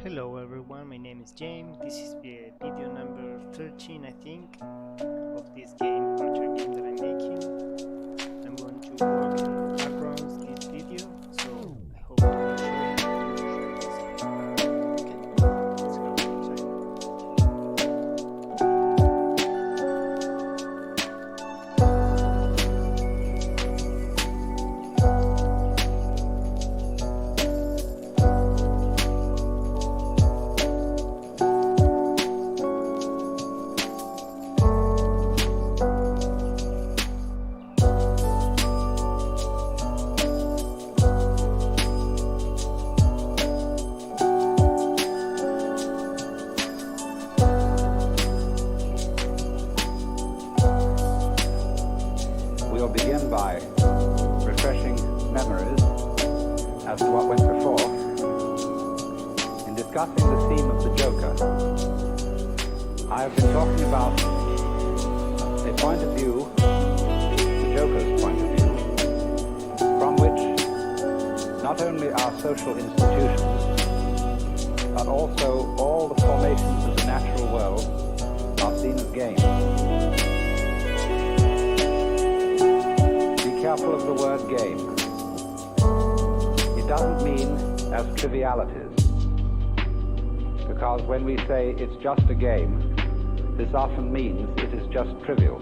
Hello everyone, my name is James. This is video number 13, I think, of this game, portrait game that I'm making. I'm going to work in backgrounds this video, so I hope you enjoy it. Okay, let's go inside. We'll begin by refreshing memories as to what went before. In discussing the theme of the Joker, I have been talking about a point of view, the Joker's point of view, from which not only our social institutions, but also all the formations of the natural world are seen as games. Careful of the word game. It doesn't mean as trivialities, because when we say it's just a game, this often means it is just trivial.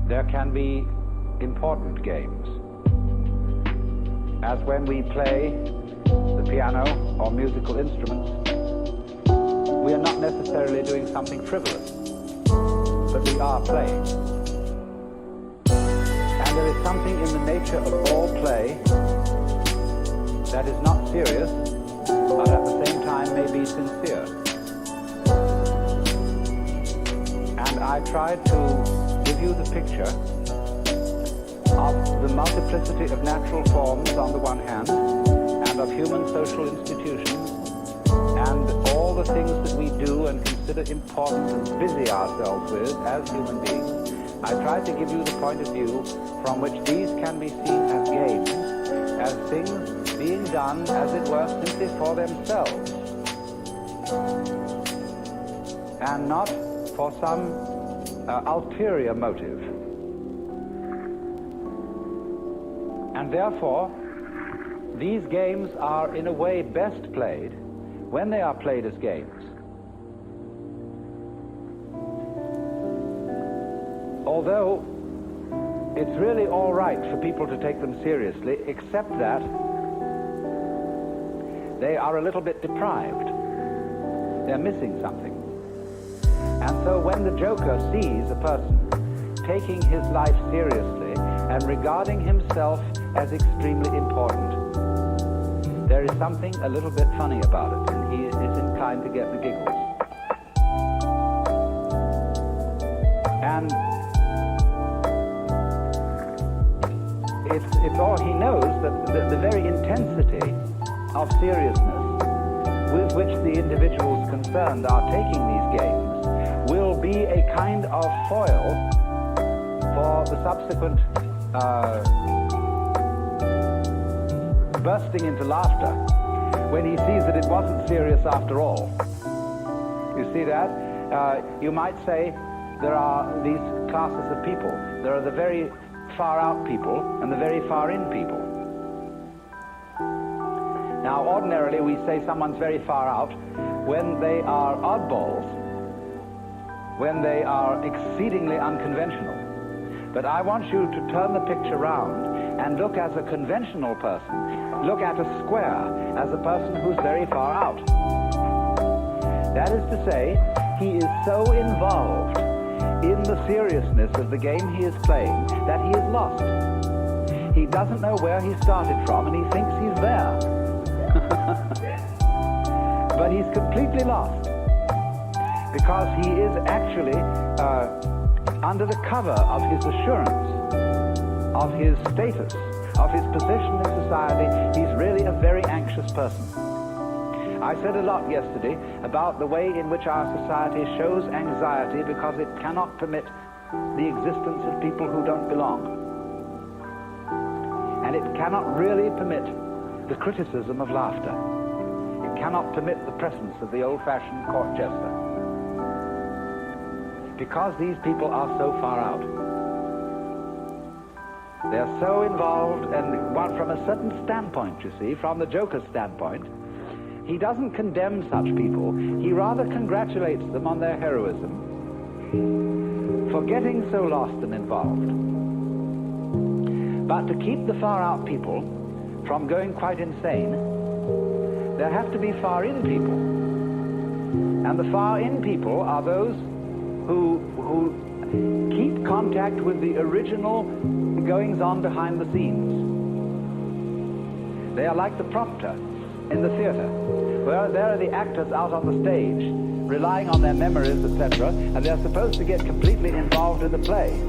There can be important games, as when we play the piano or musical instruments. We are not necessarily doing something frivolous, but we are playing. There is something in the nature of all play that is not serious, but at the same time may be sincere. And I tried to give you the picture of the multiplicity of natural forms on the one hand, and of human social institutions, and all the things that we do and consider important and busy ourselves with as human beings. I tried to give you the point of view from which these can be seen as games, as things being done, as it were, simply for themselves, and not for some ulterior motive. And therefore, these games are in a way best played when they are played as games. Although it's really all right for people to take them seriously, except that they are a little bit deprived. They're missing something. And so when the Joker sees a person taking his life seriously and regarding himself as extremely important, there is something a little bit funny about it, and he is inclined to get the giggles. And it's all he knows that the very intensity of seriousness with which the individuals concerned are taking these games will be a kind of foil for the subsequent bursting into laughter when he sees that it wasn't serious after all. You see that? You might say there are these classes of people. There are the very far out people and the very far in people. Now ordinarily we say someone's very far out when they are oddballs, when they are exceedingly unconventional. But I want you to turn the picture round and look as a conventional person. Look at a square as a person who's very far out. That is to say, he is so involved in the seriousness of the game he is playing that he is lost. He doesn't know where he started from and he thinks he's there. But he's completely lost because he is actually under the cover of his assurance, of his status, of his position in society. He's really a very anxious person. I said a lot yesterday about the way in which our society shows anxiety because it cannot permit the existence of people who don't belong. And it cannot really permit the criticism of laughter. It cannot permit the presence of the old-fashioned court jester. Because these people are so far out. They're so involved, and from a certain standpoint, you see, from the Joker's standpoint, he doesn't condemn such people. He rather congratulates them on their heroism for getting so lost and involved. But to keep the far-out people from going quite insane, there have to be far-in people. And the far-in people are those who keep contact with the original goings-on behind the scenes. They are like the prompter in the theater, where there are the actors out on the stage, relying on their memories, etc., and they're supposed to get completely involved in the play.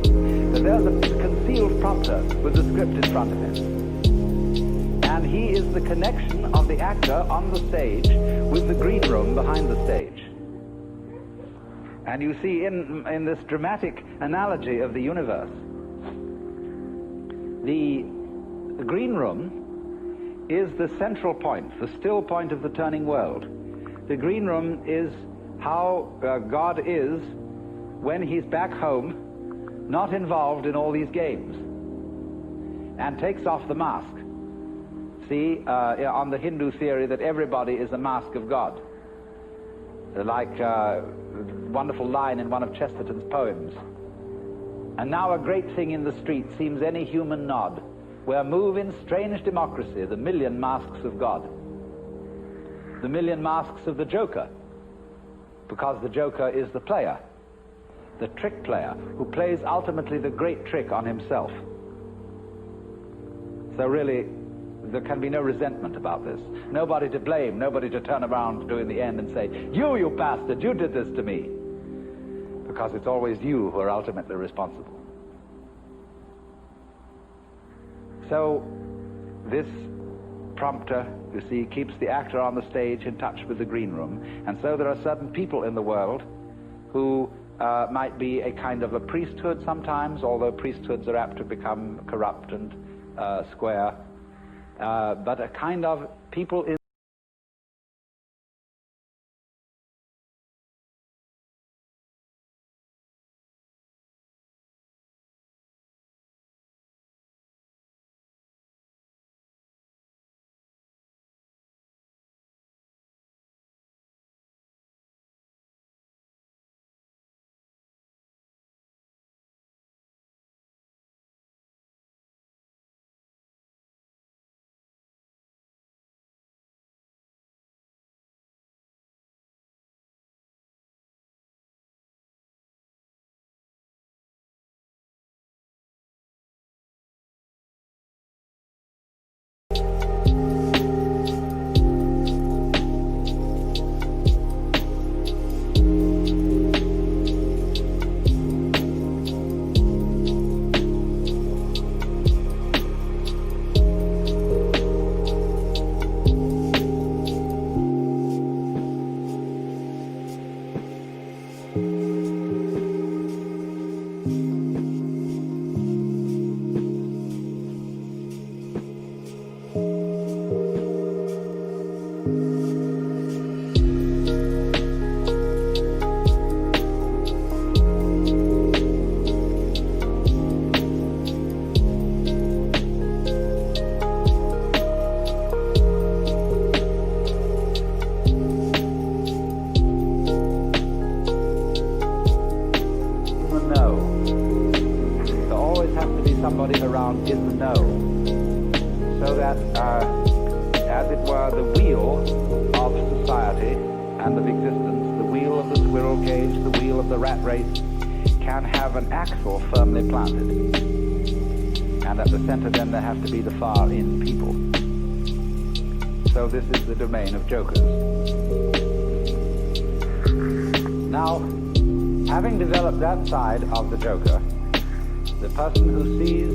But there's a concealed prompter with the script in front of him. And he is the connection of the actor on the stage with the green room behind the stage. And you see in this dramatic analogy of the universe, the green room is the central point, the still point of the turning world. The green room is how God is when he's back home, not involved in all these games, and takes off the mask. See, on the Hindu theory that everybody is a mask of God. Like a wonderful line in one of Chesterton's poems. And now a great thing in the street seems any human nod, where move in strange democracy the million masks of God. The million masks of the Joker, because the Joker is the player, the trick player, who plays ultimately the great trick on himself. So really, there can be no resentment about this. Nobody to blame, nobody to turn around to in the end and say, you bastard, you did this to me. Because it's always you who are ultimately responsible. So, this prompter, you see, keeps the actor on the stage in touch with the green room. And so there are certain people in the world who might be a kind of a priesthood sometimes, although priesthoods are apt to become corrupt and square. But a kind of people in somebody around in the know, so that, as it were, the wheel of society and of existence, the wheel of the squirrel cage, the wheel of the rat race, can have an axle firmly planted. And at the center then there have to be the far-in people. So this is the domain of jokers. Now, having developed that side of the joker, the person who sees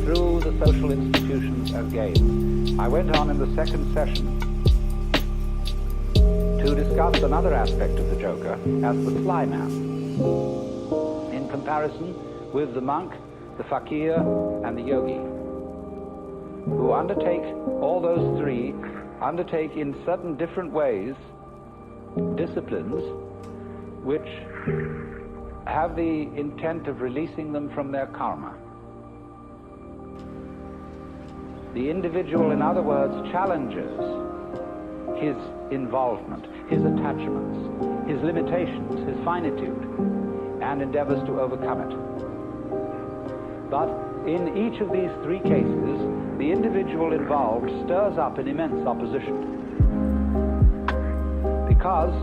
through the social institutions as games, I went on in the second session to discuss another aspect of the joker as the sly man, in comparison with the monk, the fakir, and the yogi. who undertake all those three, undertake in certain different ways disciplines which have the intent of releasing them from their karma. The individual, in other words, challenges his involvement, his attachments, his limitations, his finitude, and endeavors to overcome it. But in each of these three cases, the individual involved stirs up an immense opposition, because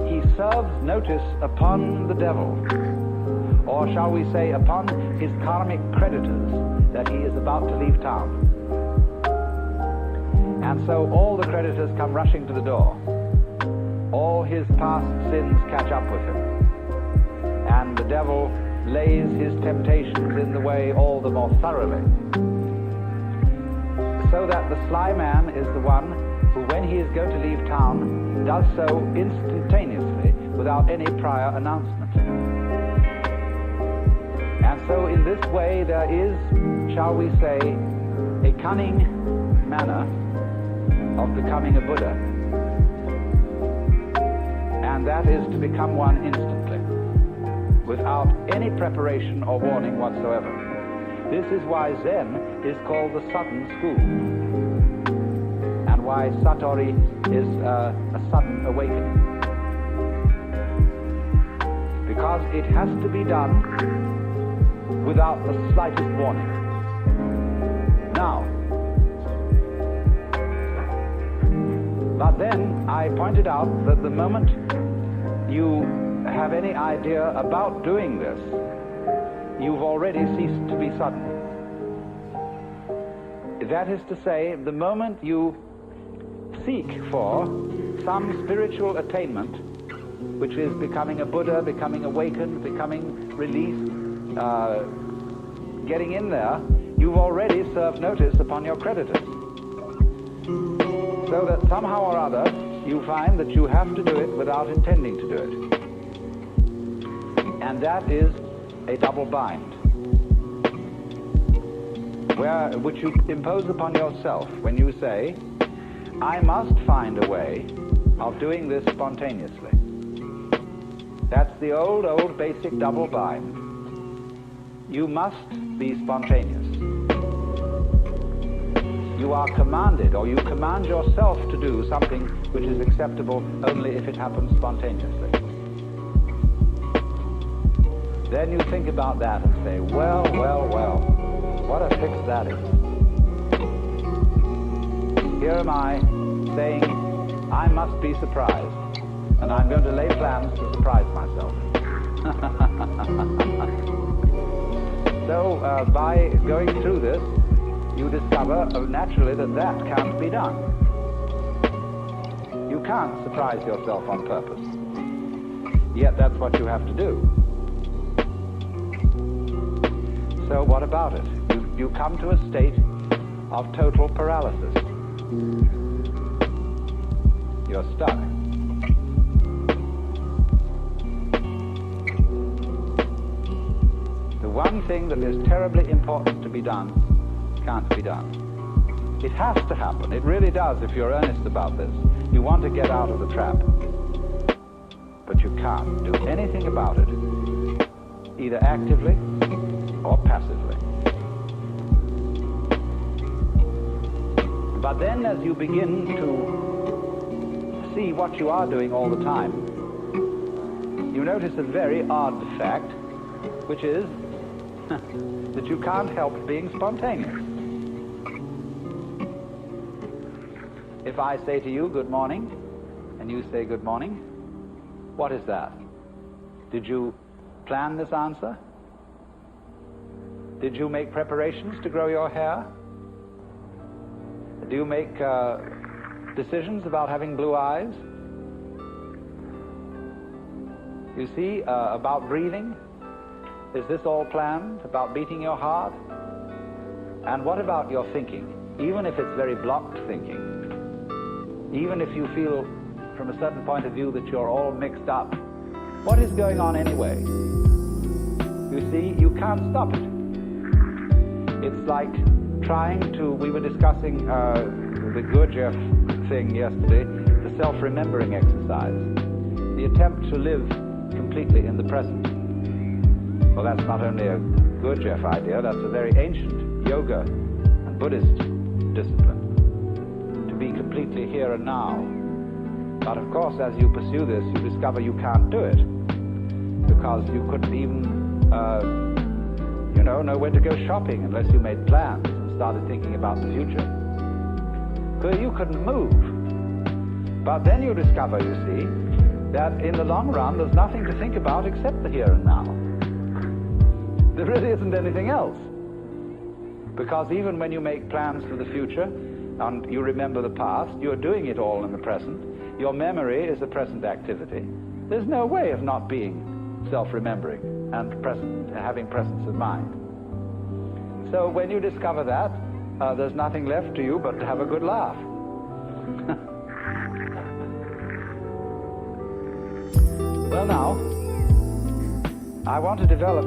he serves notice upon the devil, or shall we say upon his karmic creditors, that he is about to leave town. And so all the creditors come rushing to the door. All his past sins catch up with him, and the devil lays his temptations in the way all the more thoroughly, so that the sly man is the one who, when he is going to leave town, does so instantaneously without any prior announcement. And so in this way there is, shall we say, a cunning manner of becoming a Buddha, and that is to become one instantly, without any preparation or warning whatsoever. This is why Zen is called the sudden school, and why Satori is a sudden awakening, because it has to be done without the slightest warning. Now, but then I pointed out that the moment you have any idea about doing this, you've already ceased to be sudden. That is to say, the moment you seek for some spiritual attainment, which is becoming a Buddha, becoming awakened, becoming released, getting in there, you've already served notice upon your creditors. So that somehow or other, you find that you have to do it without intending to do it. And that is a double bind, which you impose upon yourself when you say, I must find a way of doing this spontaneously. That's the old basic double bind. You must be spontaneous. You are commanded, or you command yourself to do something which is acceptable only if it happens spontaneously. Then you think about that and say, well, what a fix that is. Here am I saying, I must be surprised, and I'm going to lay plans to surprise myself. So by going through this, you discover naturally that can't be done. You can't surprise yourself on purpose. Yet that's what you have to do. So what about it? You come to a state of total paralysis. You're stuck. The one thing that is terribly important to be done can't be done. It has to happen. It really does if you're earnest about this. You want to get out of the trap. But you can't do anything about it, either actively or passively. But then as you begin to see what you are doing all the time, you notice a very odd fact, which is that you can't help being spontaneous. If I say to you, good morning, and you say good morning, what is that? Did you plan this answer? Did you make preparations to grow your hair? Do you make decisions about having blue eyes? You see, about breathing? Is this all planned? About beating your heart? And what about your thinking? Even if it's very blocked thinking, even if you feel from a certain point of view that you're all mixed up, what is going on anyway? You see, you can't stop it. It's like we were discussing the Gurdjieff thing yesterday, the self-remembering exercise, the attempt to live completely in the present. Well, that's not only a Gurdjieff idea, that's a very ancient yoga and Buddhist discipline, to be completely here and now. But of course, as you pursue this, you discover you can't do it, because you couldn't even know where to go shopping unless you made plans and started thinking about the future. Because you couldn't move. But then you discover, you see, that in the long run there's nothing to think about except the here and now. There really isn't anything else. Because even when you make plans for the future and you remember the past, you're doing it all in the present. Your memory is a present activity. There's no way of not being self-remembering and having presence of mind. So when you discover that, there's nothing left to you but to have a good laugh. Well, now, I want to develop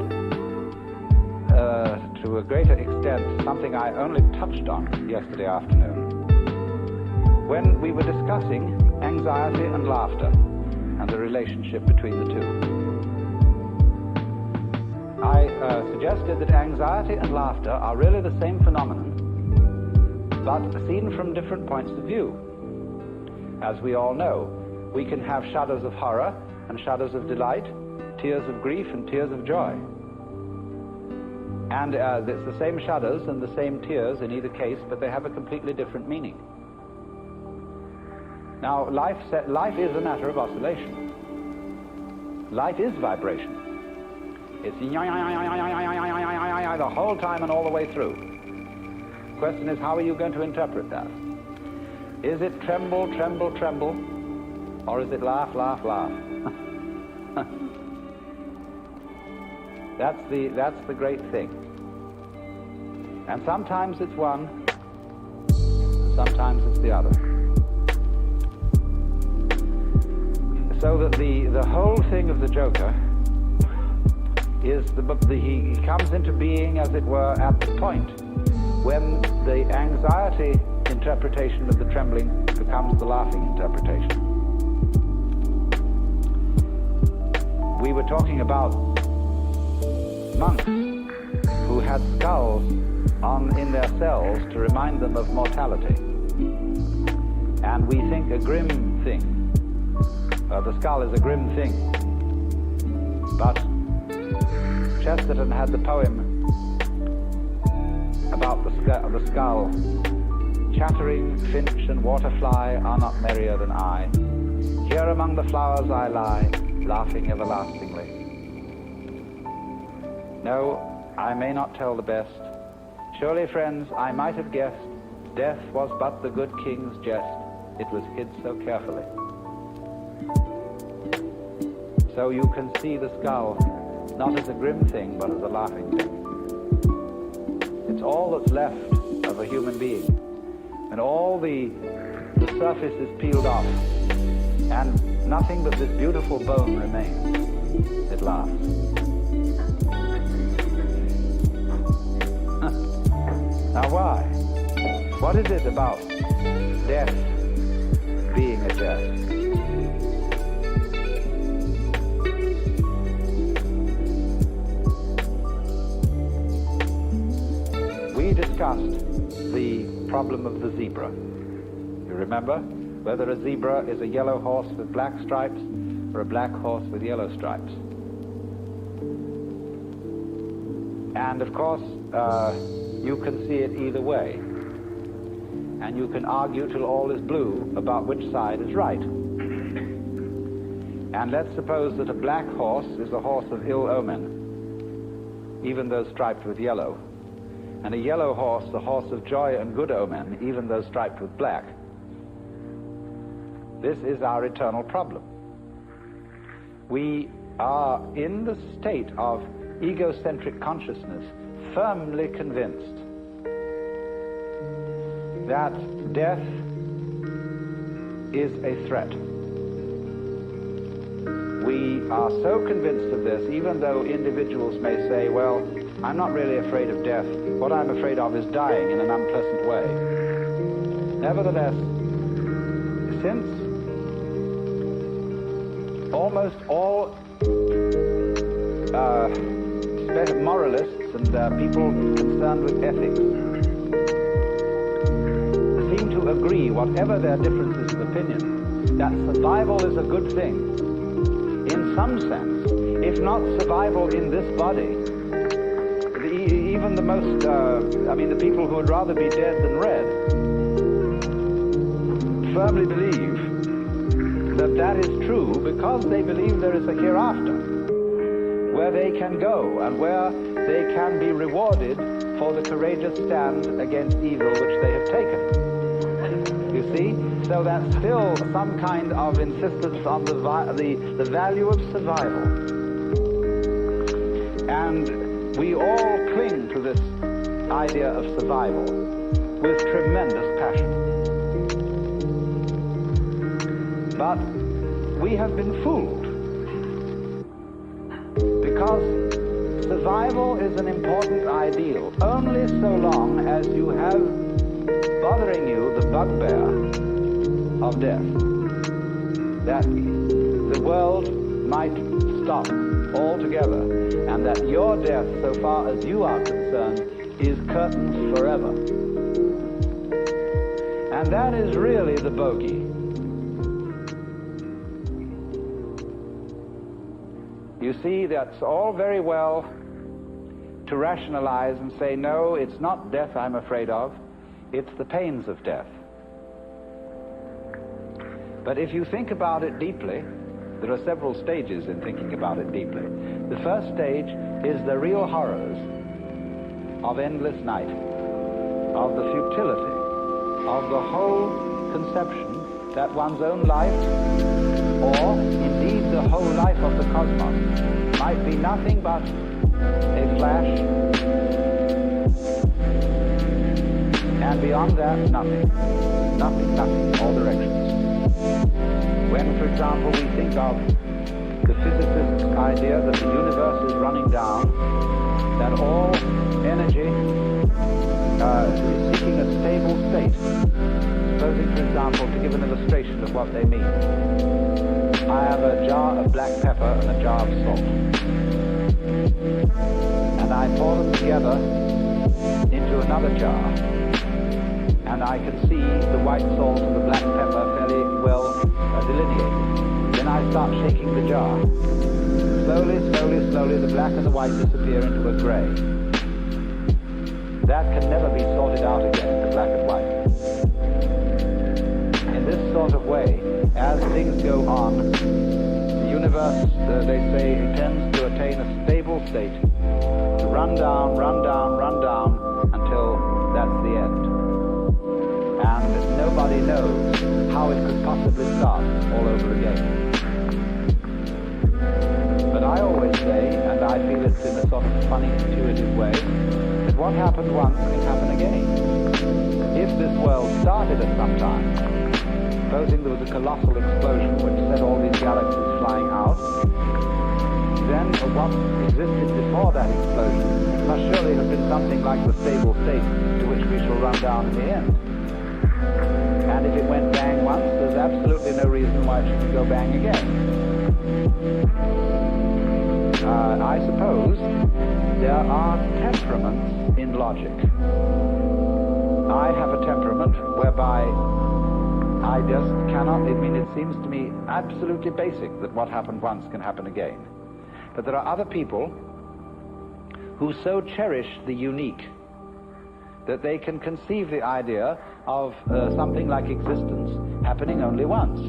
to a greater extent something I only touched on yesterday afternoon when we were discussing anxiety and laughter and the relationship between the two. I suggested that anxiety and laughter are really the same phenomenon, but seen from different points of view. As we all know, we can have shudders of horror and shudders of delight, tears of grief and tears of joy. And it's the same shudders and the same tears in either case, but they have a completely different meaning. Now, life is a matter of oscillation. Life is vibration. It's the whole time and all the way through. The question is, how are you going to interpret that? Is it tremble, tremble, tremble, or is it laugh, laugh, laugh? That's the great thing. And sometimes it's one, and sometimes it's the other. So that the whole thing of the Joker is he comes into being, as it were, at the point when the anxiety interpretation of the trembling becomes the laughing interpretation. We were talking about monks who had skulls in their cells to remind them of mortality. And we think a grim thing. The skull is a grim thing. But Chesterton had the poem about the skull. Chattering finch and waterfly are not merrier than I. Here among the flowers I lie, laughing everlastingly. No, I may not tell the best. Surely, friends, I might have guessed, death was but the good king's jest. It was hid so carefully. So you can see the skull not as a grim thing, but as a laughing thing. It's all that's left of a human being. And all the surface is peeled off. And nothing but this beautiful bone remains. It laughs. Now why? What is it about death being a jest? We discussed the problem of the zebra. You remember? Whether a zebra is a yellow horse with black stripes or a black horse with yellow stripes. And of course, you can see it either way. And you can argue till all is blue about which side is right. And let's suppose that a black horse is a horse of ill omen, even though striped with yellow. And a yellow horse, a horse of joy and good omen, even though striped with black. This is our eternal problem. We are in the state of egocentric consciousness, firmly convinced that death is a threat. We are so convinced of this, even though individuals may say, well, I'm not really afraid of death. What I'm afraid of is dying in an unpleasant way. Nevertheless, since almost all moralists and people concerned with ethics seem to agree, whatever their differences of opinion, that survival is a good thing. In some sense, if not survival in this body, even the most, the people who would rather be dead than red, firmly believe that that is true because they believe there is a hereafter, where they can go and where they can be rewarded for the courageous stand against evil which they have taken. You see? So that's still some kind of insistence on the value of survival. And we all cling to this idea of survival with tremendous passion. But we have been fooled, because survival is an important ideal only so long as you have bothering you the bugbear of death, that the world might stop altogether, and that your death, so far as you are concerned, is curtains forever. And that is really the bogey. You see, that's all very well to rationalize and say, no, it's not death I'm afraid of, it's the pains of death. But if you think about it deeply, there are several stages in thinking about it deeply. The first stage is the real horrors of endless night, of the futility, of the whole conception that one's own life, or indeed the whole life of the cosmos, might be nothing but a flash, and beyond that, nothing, all directions. When, for example, we think of the physicist's idea that the universe is running down, that all energy is seeking a stable state. Supposing, for example, to give an illustration of what they mean, I have a jar of black pepper and a jar of salt, and I pour them together into another jar, and I can see the white salt and the black pepper fairly well delineated. Then I start shaking the jar. Slowly, the black and the white disappear into a gray. That can never be sorted out again, the black and white. In this sort of way, as things go on, the universe, they say, tends to attain a stable state, to run down, until that's the end. And nobody knows how it could possibly start all over again. But I always say, and I feel it's in a sort of funny, intuitive way, that what happened once can happen again. If this world started at some time, supposing there was a colossal explosion which set all these galaxies flying out, then what existed before that explosion must surely have been something like the stable state to which we shall run down in the end. And if it went bang once, there's absolutely no reason why it shouldn't go bang again. I suppose there are temperaments in logic. I have a temperament whereby I just cannot, it seems to me absolutely basic that what happened once can happen again. But there are other people who so cherish the unique that they can conceive the idea of something like existence happening only once.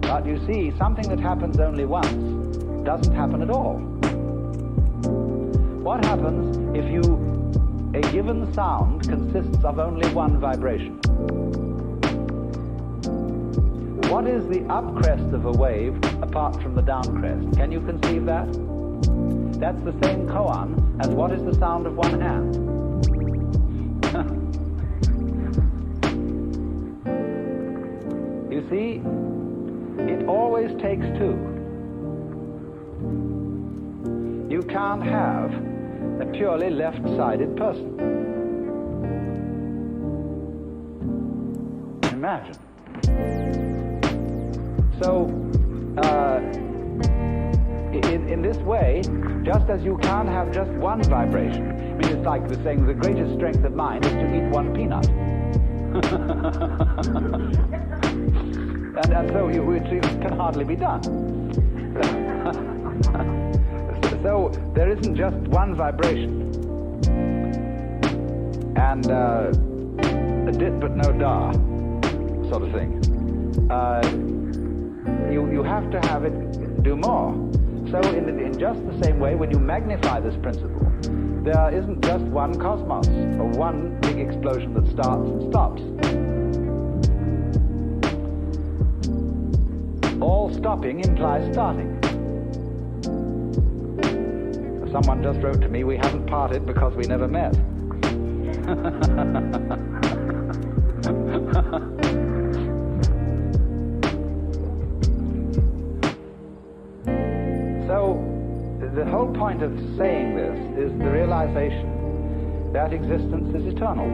But you see, something that happens only once doesn't happen at all. What happens if a given sound consists of only one vibration? What is the upcrest of a wave apart from the downcrest? Can you conceive that? That's the same koan as what is the sound of one hand. You see, it always takes two. you can't have a purely left-sided person. Imagine. So, in this way, just as you can't have just one vibration, I mean, it's like the saying, the greatest strength of mind is to eat one peanut. and so it can hardly be done. So there isn't just one vibration. And a dit but no da sort of thing. You have to have it do more. So in just the same way, when you magnify this principle, there isn't just one cosmos, or one big explosion that starts and stops. All stopping implies starting. Someone just wrote to me, we haven't parted because we never met. So, the whole point of saying this is the realization that existence is eternal.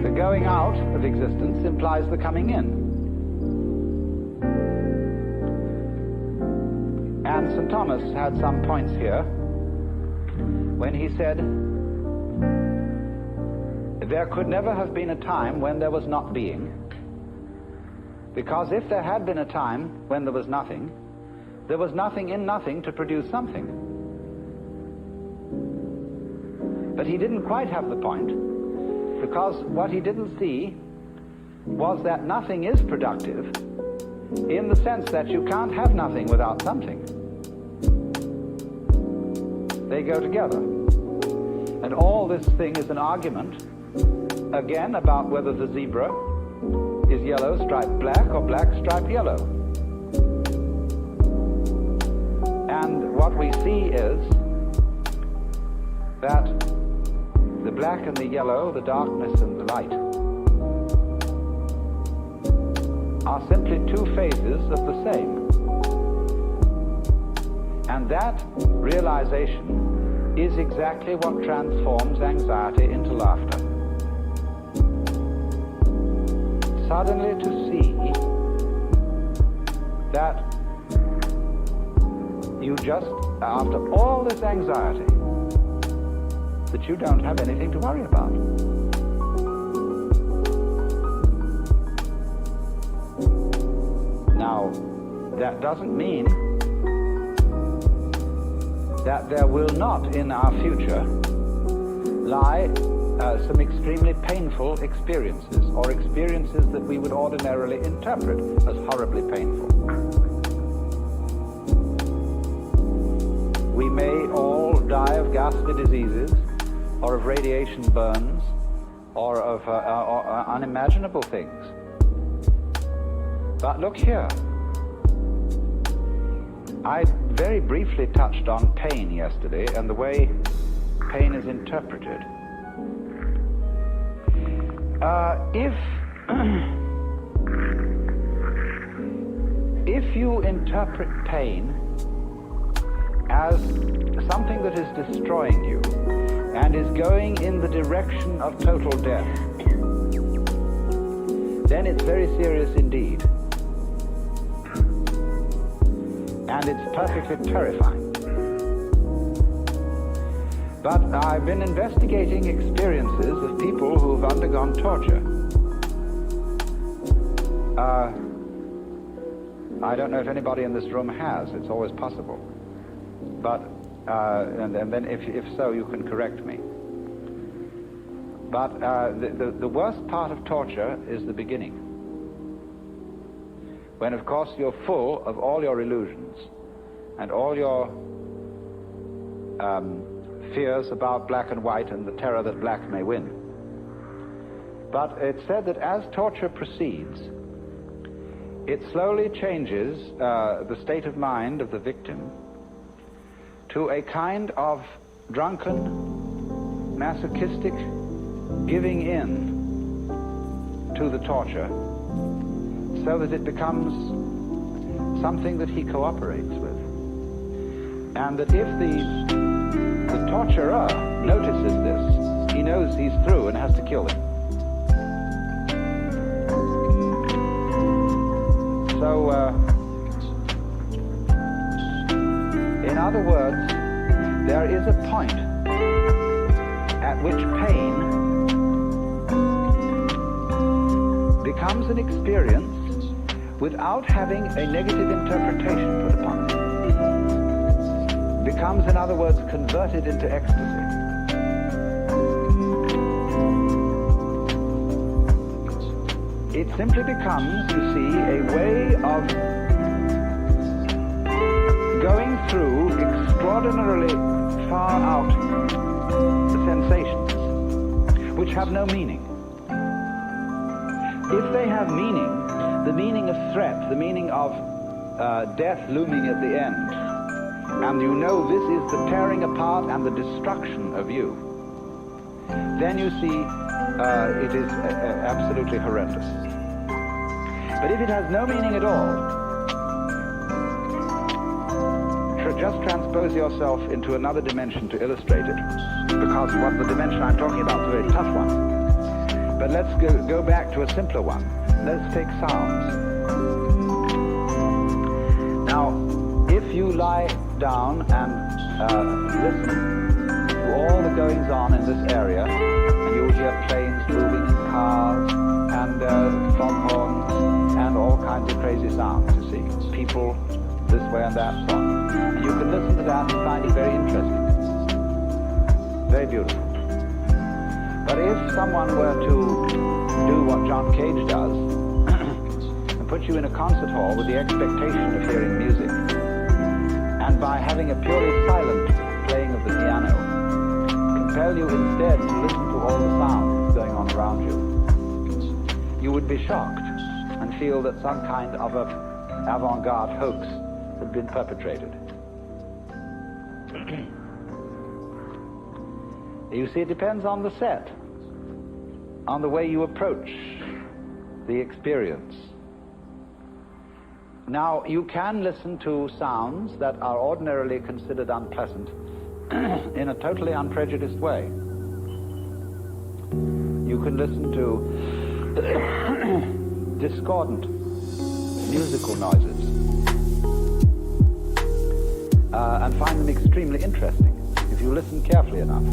The going out of existence implies the coming in. And St. Thomas had some points here when he said, there could never have been a time when there was not being, because if there had been a time when there was nothing in nothing to produce something. But he didn't quite have the point, because what he didn't see was that nothing is productive in the sense that you can't have nothing without something. They go together. And all this thing is an argument, again, about whether the zebra is yellow striped black or black striped yellow. And what we see is that the black and the yellow, the darkness and the light, are simply two phases of the same. And that realization is exactly what transforms anxiety into laughter. Suddenly to see that you just, after all this anxiety, that you don't have anything to worry about. Now, that doesn't mean that there will not in our future lie some extremely painful experiences, or experiences that we would ordinarily interpret as horribly painful. We may all die of ghastly diseases, or of radiation burns, or of unimaginable things. But look here. I very briefly touched on pain yesterday and the way pain is interpreted. If you interpret pain as something that is destroying you and is going in the direction of total death, then it's very serious indeed. And it's perfectly terrifying. But I've been investigating experiences of people who've undergone torture. I don't know if anybody in this room has. It's always possible. But, and then if so, you can correct me. But the worst part of torture is the beginning. When, of course, you're full of all your illusions and all your fears about black and white and the terror that black may win. But it's said that as torture proceeds, it slowly changes the state of mind of the victim to a kind of drunken, masochistic giving in to the torture, so that it becomes something that he cooperates with. And that if the torturer notices this, he knows he's through and has to kill him. So, in other words, there is a point at which pain becomes an experience without having a negative interpretation put upon it. Becomes, in other words, converted into ecstasy. It simply becomes, you see, a way of going through extraordinarily far out sensations which have no meaning. If they have meaning, the meaning of threat, the meaning of death looming at the end, and you know this is the tearing apart and the destruction of you, then you see it is absolutely horrendous. But if it has no meaning at all, just transpose yourself into another dimension to illustrate it, because what the dimension I'm talking about is a very tough one. But let's go back to a simpler one. Let's take sounds. Now, if you lie down and listen to all the goings on in this area, and you'll hear planes moving and cars and foghorns and all kinds of crazy sounds, you see, people this way and that so on. And you can listen to that and find it very interesting, very beautiful. But if someone were to do what John Cage does and put you in a concert hall with the expectation of hearing music, and by having a purely silent playing of the piano, compel you instead to listen to all the sounds going on around you, you would be shocked and feel that some kind of a avant-garde hoax had been perpetrated. You see, it depends on the set, on the way you approach the experience. Now, you can listen to sounds that are ordinarily considered unpleasant in a totally unprejudiced way. You can listen to discordant musical noises and find them extremely interesting if you listen carefully enough.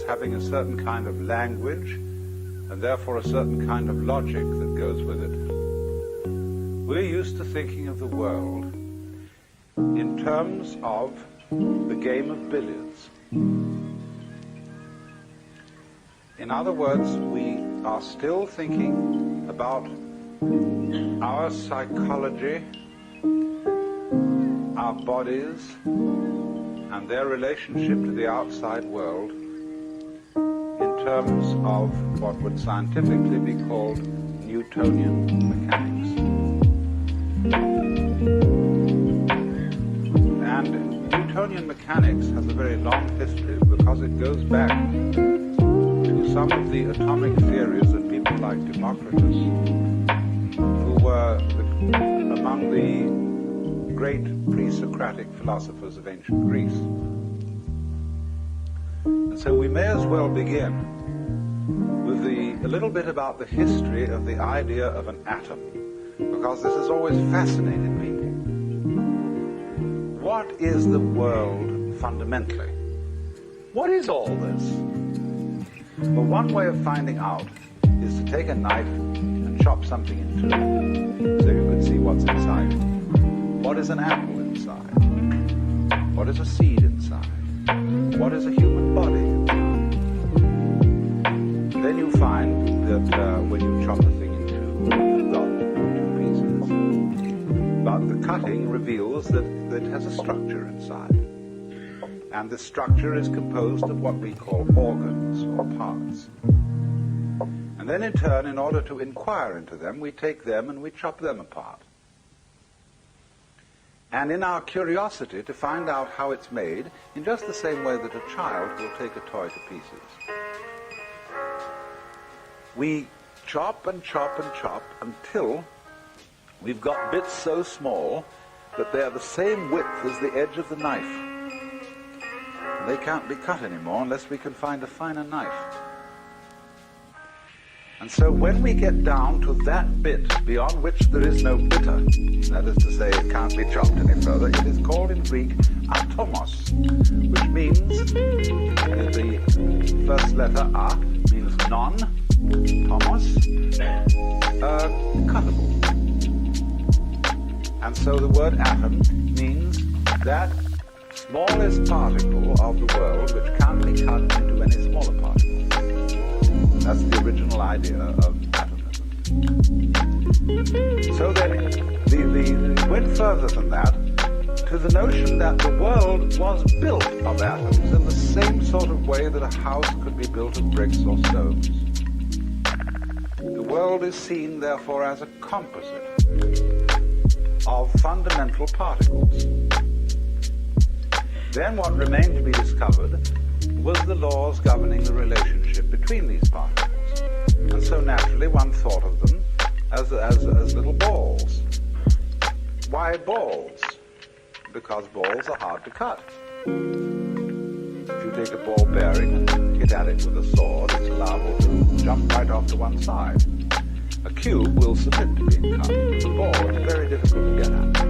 Having a certain kind of language and therefore a certain kind of logic that goes with it. We're used to thinking of the world in terms of the game of billiards. In other words, we are still thinking about our psychology, our bodies, and their relationship to the outside world in terms of what would scientifically be called Newtonian mechanics. And Newtonian mechanics has a very long history because it goes back to some of the atomic theories of people like Democritus, who were among the great pre-Socratic philosophers of ancient Greece. And so we may as well begin with a little bit about the history of the idea of an atom, because this has always fascinated people. What is the world fundamentally? What is all this? Well, one way of finding out is to take a knife and chop something in two, so you can see what's inside. What is an apple inside? What is a seed inside? What is a human body inside? Then you find that when you chop the thing in two, you've got two pieces. But the cutting reveals that it has a structure inside. And this structure is composed of what we call organs or parts. And then in turn, in order to inquire into them, we take them and we chop them apart. And in our curiosity to find out how it's made, in just the same way that a child will take a toy to pieces, we chop and chop and chop until we've got bits so small that they're the same width as the edge of the knife. And they can't be cut anymore unless we can find a finer knife. And so when we get down to that bit beyond which there is no bitter, that is to say it can't be chopped any further, it is called in Greek atomos, which means, the first letter a means non, tomos, cuttable. And so the word atom means that smallest particle of the world which can't be cut into any smaller particle. That's the original idea of atomism. So then, it went further than that to the notion that the world was built of atoms in the same sort of way that a house could be built of bricks or stones. The world is seen, therefore, as a composite of fundamental particles. Then what remained to be discovered was the laws governing the relationship between these particles. And so naturally one thought of them as little balls. Why balls? Because balls are hard to cut. If you take a ball bearing and hit at it with a sword, it's liable to jump right off to one side. A cube will submit to being cut. A ball is very difficult to get at.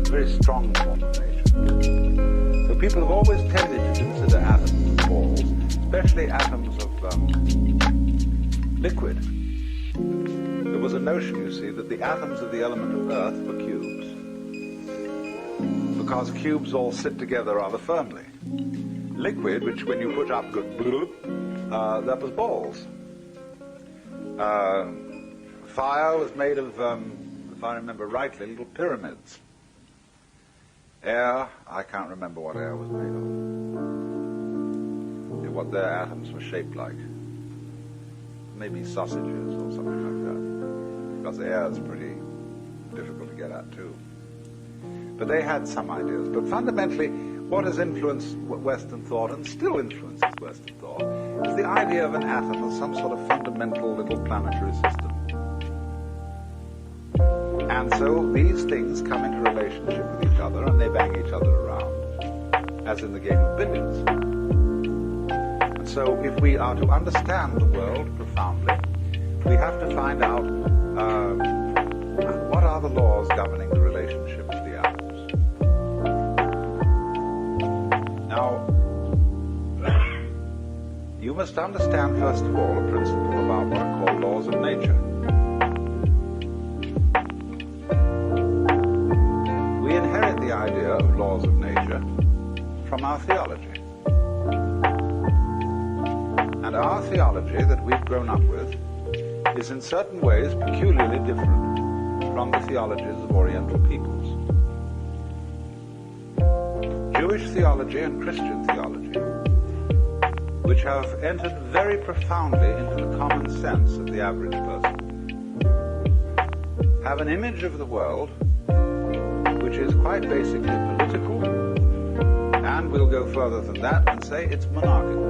A very strong form of nature. So people have always tended to consider atoms as balls, especially atoms of liquid. There was a notion, you see, that the atoms of the element of earth were cubes, because cubes all sit together rather firmly. Liquid, which when you put up good that was balls. Fire was made of, if I remember rightly, little pyramids. Air, I can't remember what air was made of. What their atoms were shaped like. Maybe sausages or something like that. Because air is pretty difficult to get at too. But they had some ideas. But fundamentally, what has influenced Western thought and still influences Western thought is the idea of an atom as some sort of fundamental little planetary system. And so these things come into relationship with each other and they bang each other around, as in the game of billiards. And so if we are to understand the world profoundly, we have to find out what are the laws governing the relationship of the atoms. Now, you must understand first of all a principle about what are called laws of nature. We inherit the idea of laws of nature from our theology. And our theology that we've grown up with is in certain ways peculiarly different from the theologies of Oriental peoples. Jewish theology and Christian theology, which have entered very profoundly into the common sense of the average person, have an image of the world which is quite basically political, and we'll go further than that and say it's monarchical.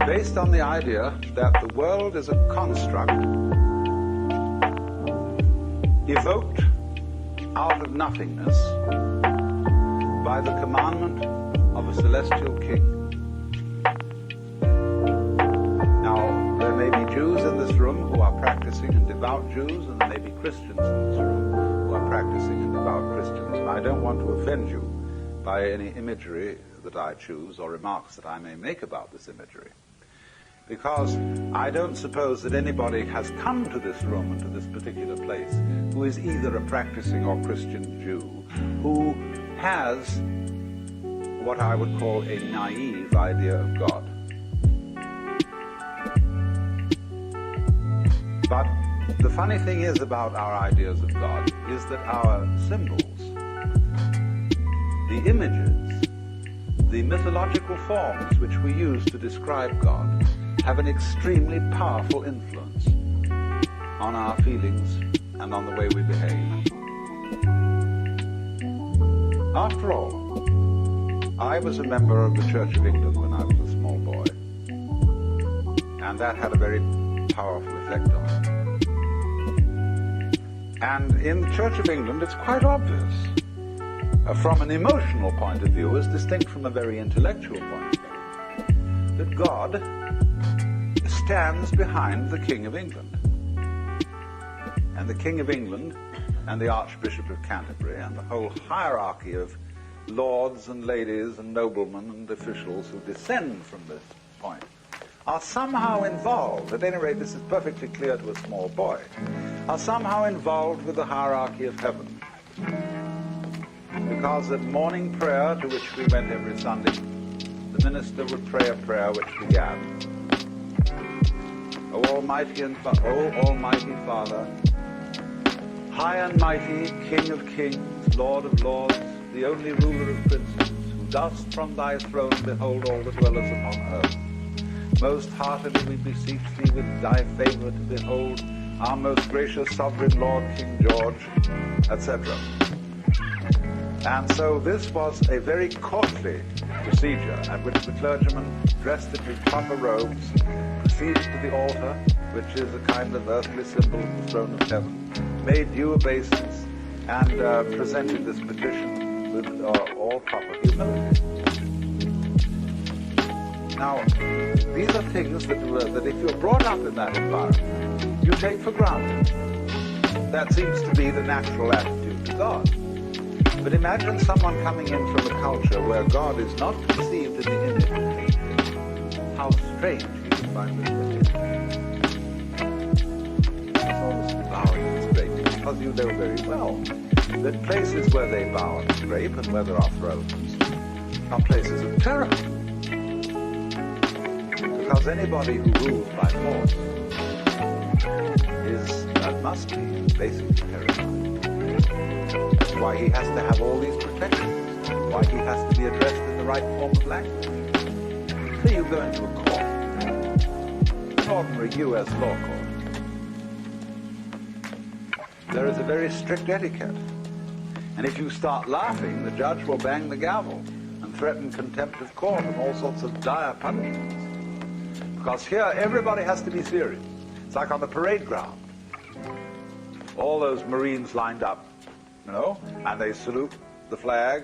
Based on the idea that the world is a construct evoked out of nothingness by the commandment of a celestial king. Now, there may be Jews in this room who are practicing, and devout Jews, and there may be Christians in this room who are practicing and devout Christians. And I don't want to offend you by any imagery that I choose or remarks that I may make about this imagery, because I don't suppose that anybody has come to this room and to this particular place who is either a practicing or Christian Jew who has what I would call a naive idea of God. But the funny thing is about our ideas of God is that our symbols, the images, the mythological forms which we use to describe God have an extremely powerful influence on our feelings and on the way we behave. After all, I was a member of the Church of England when I was a small boy, and that had a very powerful effect on me. And in the Church of England, it's quite obvious, from an emotional point of view, as distinct from a very intellectual point of view, that God stands behind the King of England. And the King of England and the Archbishop of Canterbury and the whole hierarchy of lords and ladies and noblemen and officials who descend from this point are somehow involved, at any rate this is perfectly clear to a small boy, are somehow involved with the hierarchy of heaven. Because at morning prayer, to which we went every Sunday, the minister would pray a prayer which began, O Almighty Father, high and mighty, King of kings, Lord of lords, the only ruler of princes, who dost from thy throne behold all the dwellers upon earth. Most heartily we beseech thee with thy favour to behold our most gracious sovereign Lord King George, etc. And so this was a very courtly procedure at which the clergyman, dressed in his proper robes, proceeded to the altar, which is a kind of earthly symbol of the throne of heaven, made due obeisance, and presented this petition with all proper humility. Now, these are things that if you're brought up in that environment, you take for granted. That seems to be the natural attitude to God. But imagine someone coming in from a culture where God is not conceived in the image of things. How strange he would find this image. It's almost bowing and scraping, because you know very well that places where they bow and scrape and where there are thrones are places of terror. Because anybody who rules by force must be basically terrifying. That's why he has to have all these protections. Why he has to be addressed in the right form of language. So you go into a court, an ordinary U.S. law court. There is a very strict etiquette. And if you start laughing, the judge will bang the gavel and threaten contempt of court and all sorts of dire punishments. Because here, everybody has to be serious. It's like on the parade ground. All those Marines lined up, you know, and they salute the flag,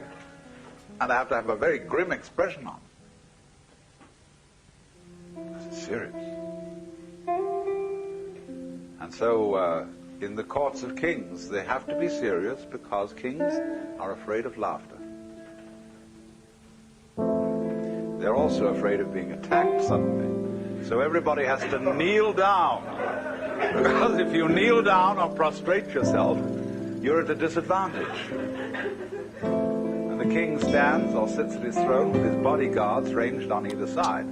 and they have to have a very grim expression on it. Because it's serious. And so, in the courts of kings, they have to be serious because kings are afraid of laughter. They're also afraid of being attacked suddenly. So everybody has to kneel down. Because if you kneel down or prostrate yourself, you're at a disadvantage. And the king stands or sits at his throne with his bodyguards ranged on either side.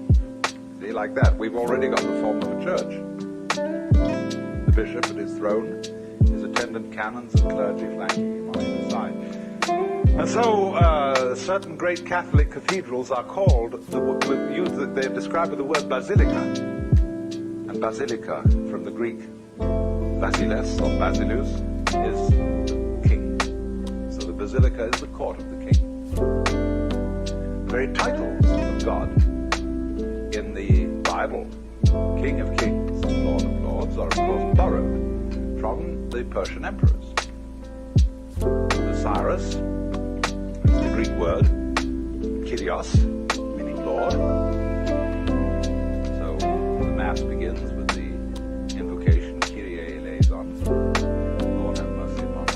See, like that. We've already got the form of a church. The bishop at his throne, his attendant canons and clergy flanking him on either side. And so, certain great Catholic cathedrals are called, they're described with the word basilica. And basilica, from the Greek, basileus or basilus, is the king. So the basilica is the court of the king. The very titles of God in the Bible, King of Kings, Lord of Lords, are of course borrowed from the Persian emperors. Cyrus is the Greek word, kyrios, meaning Lord. So the Mass begins with the invocation, Kyrie eleison, Lord have mercy upon us.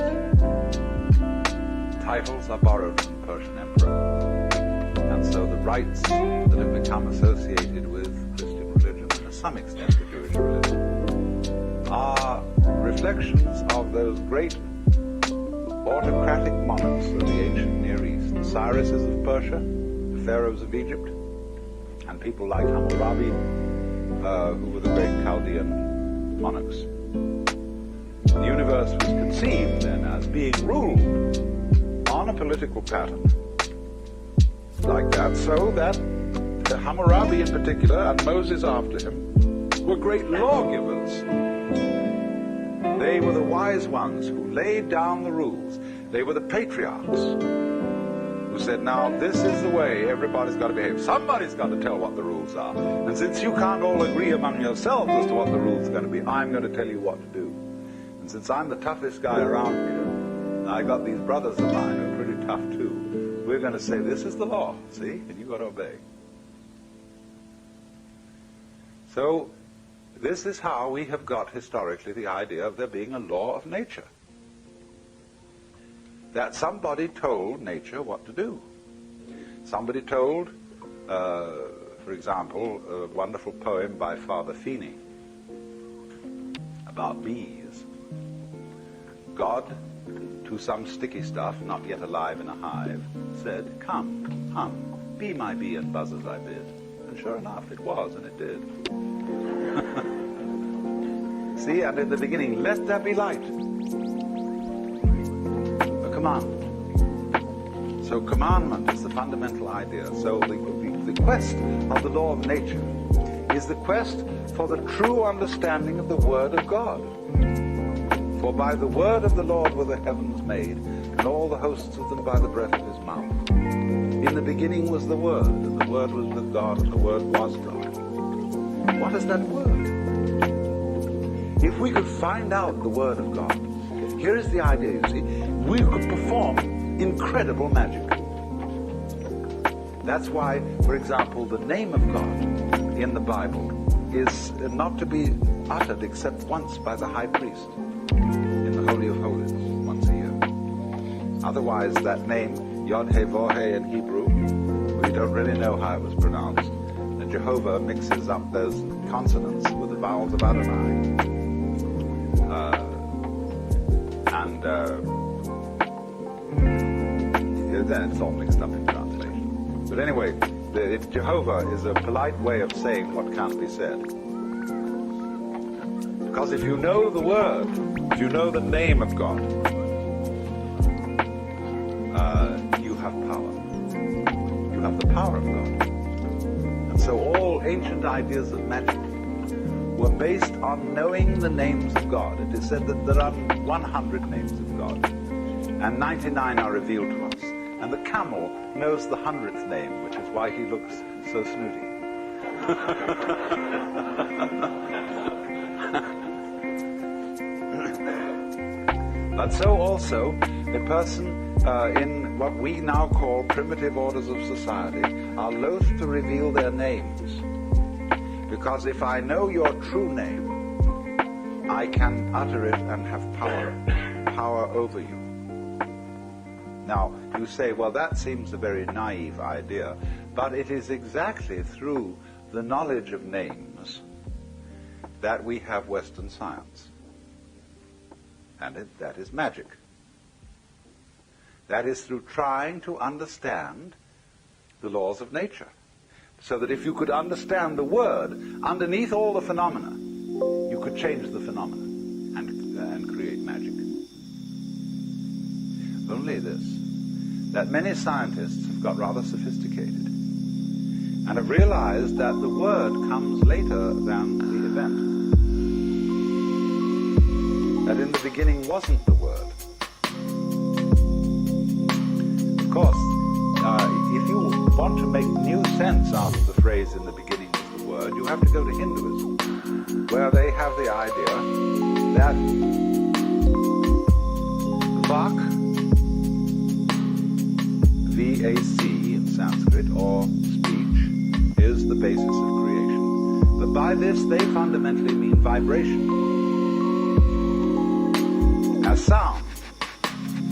Titles are borrowed from the Persian emperor. And so the rites that have become associated with Christian religion, and to some extent the Jewish religion, are reflections of those great autocratic monarchs of the ancient Near East. Cyrus is of Persia, the pharaohs of Egypt, and people like Hammurabi, who were the great Chaldean monarchs. The universe was conceived then as being ruled on a political pattern like that, so that Hammurabi in particular, and Moses after him, were great lawgivers. They were the wise ones who laid down the rules. They were the patriarchs who said, now this is the way everybody's got to behave. Somebody's got to tell what the rules are. And since you can't all agree among yourselves as to what the rules are going to be, I'm going to tell you what to do. And since I'm the toughest guy around here, and I got these brothers of mine who are pretty tough too, we're going to say this is the law, see? And you've got to obey. So this is how we have got historically the idea of there being a law of nature. That somebody told nature what to do. Somebody told, for example, a wonderful poem by Father Feeney about bees. God, to some sticky stuff, not yet alive in a hive, said, come, hum, be my bee and buzz as I bid. And sure enough, it was, and it did. See, and in the beginning, let there be light. A commandment. So commandment is the fundamental idea. So the quest of the law of nature is the quest for the true understanding of the Word of God. For by the word of the Lord were the heavens made, and all the hosts of them by the breath of his mouth. In the beginning was the Word, and the Word was with God, and the Word was God. What is that Word? If we could find out the Word of God, here is the idea, you see, we could perform incredible magic. That's why, for example, the name of God in the Bible is not to be uttered except once by the high priest in the Holy of Holies, once a year. Otherwise, that name, Yod-He-Vah-He in Hebrew, we don't really know how it was pronounced. And Jehovah mixes up those consonants with the vowels of Adonai. Then it's all mixed up in translation. But anyway, Jehovah is a polite way of saying what can't be said. Because if you know the word, if you know the name of God, you have power. You have the power of God. And so all ancient ideas of magic were based on knowing the names of God. It is said that there are 100 names of God, and 99 are revealed to us. And the camel knows the 100th name, which is why he looks so snooty. But so also, a person in what we now call primitive orders of society are loath to reveal their names. Because if I know your true name, I can utter it and have power over you. Now, you say, well, that seems a very naive idea, but it is exactly through the knowledge of names that we have Western science. And that is magic. That is through trying to understand the laws of nature. So that if you could understand the word underneath all the phenomena, you could change the phenomena and create magic. Only this, that many scientists have got rather sophisticated and have realized that the word comes later than the event. that in the beginning wasn't the word. Of course, if you want to make new sense out of the phrase "in the beginning was the word," you have to go to Hinduism, where they have the idea that Vak, V-A-C in Sanskrit, or speech, is the basis of creation. But by this, they fundamentally mean vibration. As sound.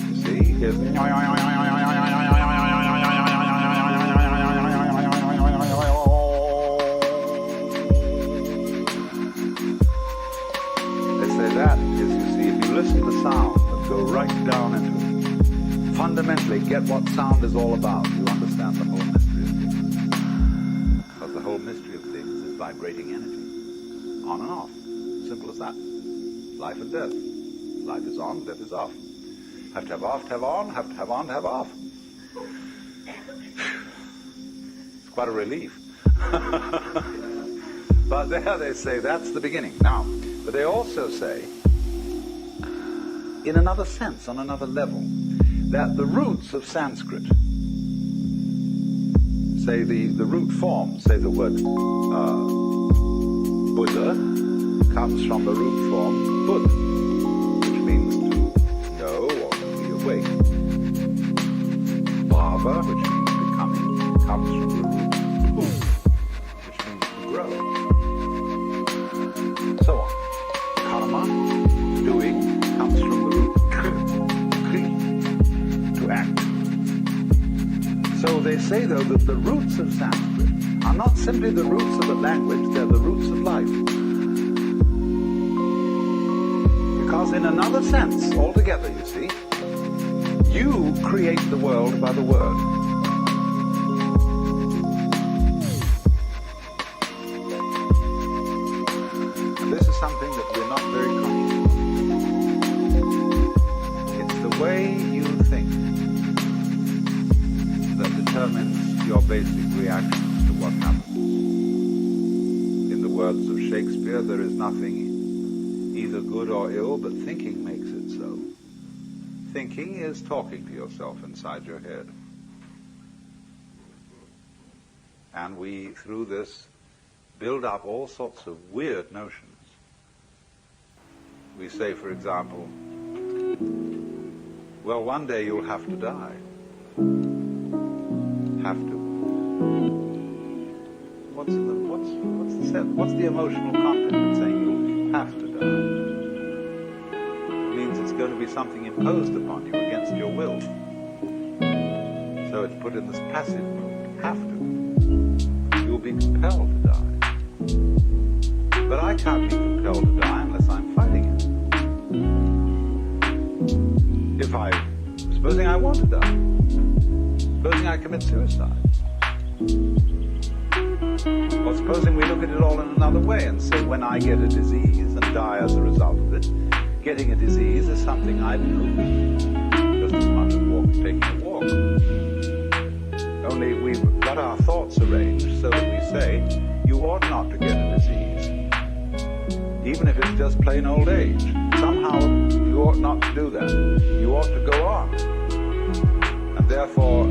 You see, here's they say that is, you see, if you listen to sound and go right down into it, fundamentally get what sound is all about, you understand the whole mystery of things. Because the whole mystery of things is vibrating energy. On and off. Simple as that. Life and death. Life is on, death is off. Have to have off, to have on, have to have on, to have off. It's quite a relief. But there they say that's the beginning. Now, but they also say, in another sense, on another level, that the roots of Sanskrit, say the root form, say the word Buddha, comes from the root form Bud, which means to know or to be awake. Bhava, which means becoming, comes from the root Bhu, which means to grow. So on. Karma, doing, comes from the root Kri, to act. So they say, though, that the roots of Sanskrit are not simply the roots of the language, they're the roots of life. Because in another sense, altogether, you see, you create the world by the word. And this is something that we're not very conscious of. It's the way you think that determines your basic reactions to what happens. In the words of Shakespeare, there is nothing either good or ill, but thinking makes it so. Thinking is talking to yourself inside your head. And we, through this, build up all sorts of weird notions. We say, for example, well, one day you'll have to die. Have to. What's the emotional content in saying you'll have to die? It means it's going to be something imposed upon you against your will. So it's put in this passive mode. Have to. You'll be compelled to die. But I can't be compelled to die unless I'm fighting it. Supposing I want to die. Supposing I commit suicide. Or supposing we look at it all in another way and say, when I get a disease and die as a result of it, getting a disease is something I do, just as much as taking a walk. Only we've got our thoughts arranged so that we say, you ought not to get a disease, even if it's just plain old age. Somehow you ought not to do that. You ought to go on. And therefore,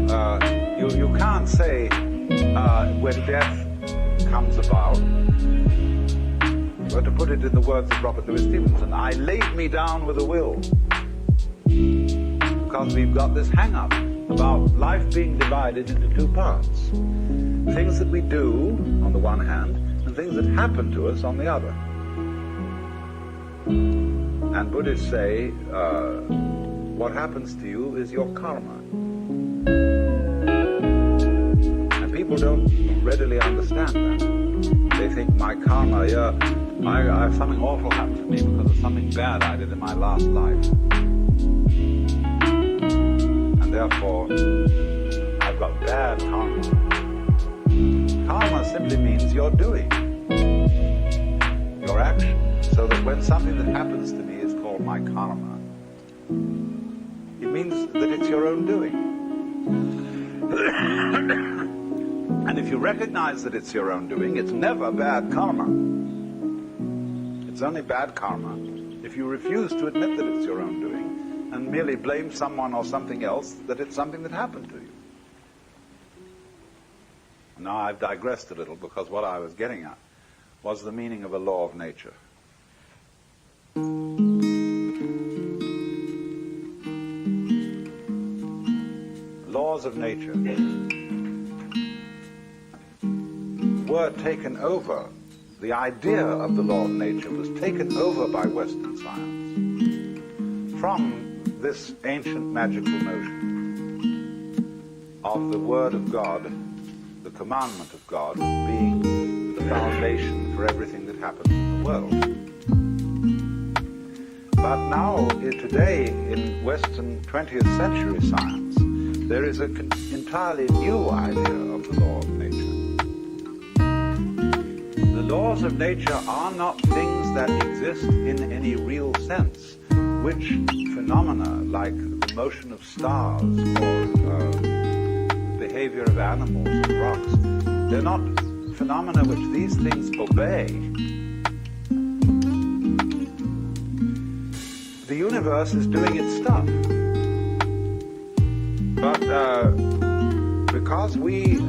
you can't say, when death comes about, but to put it in the words of Robert Louis Stevenson, I laid me down with a will. Because we've got this hang-up about life being divided into two parts. Things that we do, on the one hand, and things that happen to us on the other. And Buddhists say, what happens to you is your karma. And people don't readily understand that. They think my karma, something awful happened to me because of something bad I did in my last life. And therefore, I've got bad karma. Karma simply means your doing, your action. So that when something that happens to me is called my karma, it means that it's your own doing. And if you recognize that it's your own doing, it's never bad karma. It's only bad karma if you refuse to admit that it's your own doing and merely blame someone or something else, that it's something that happened to you. Now I've digressed a little, because what I was getting at was the meaning of a law of nature. Laws of nature were taken over. The idea of the law of nature was taken over by Western science from this ancient magical notion of the Word of God, the commandment of God, being the foundation for everything that happens in the world. But now, today, in Western 20th century science, there is an entirely new idea of the law of nature. The laws of nature are not things that exist in any real sense, which phenomena like the motion of stars or behavior of animals and rocks, they're not phenomena which these things obey. The universe is doing its stuff. But because we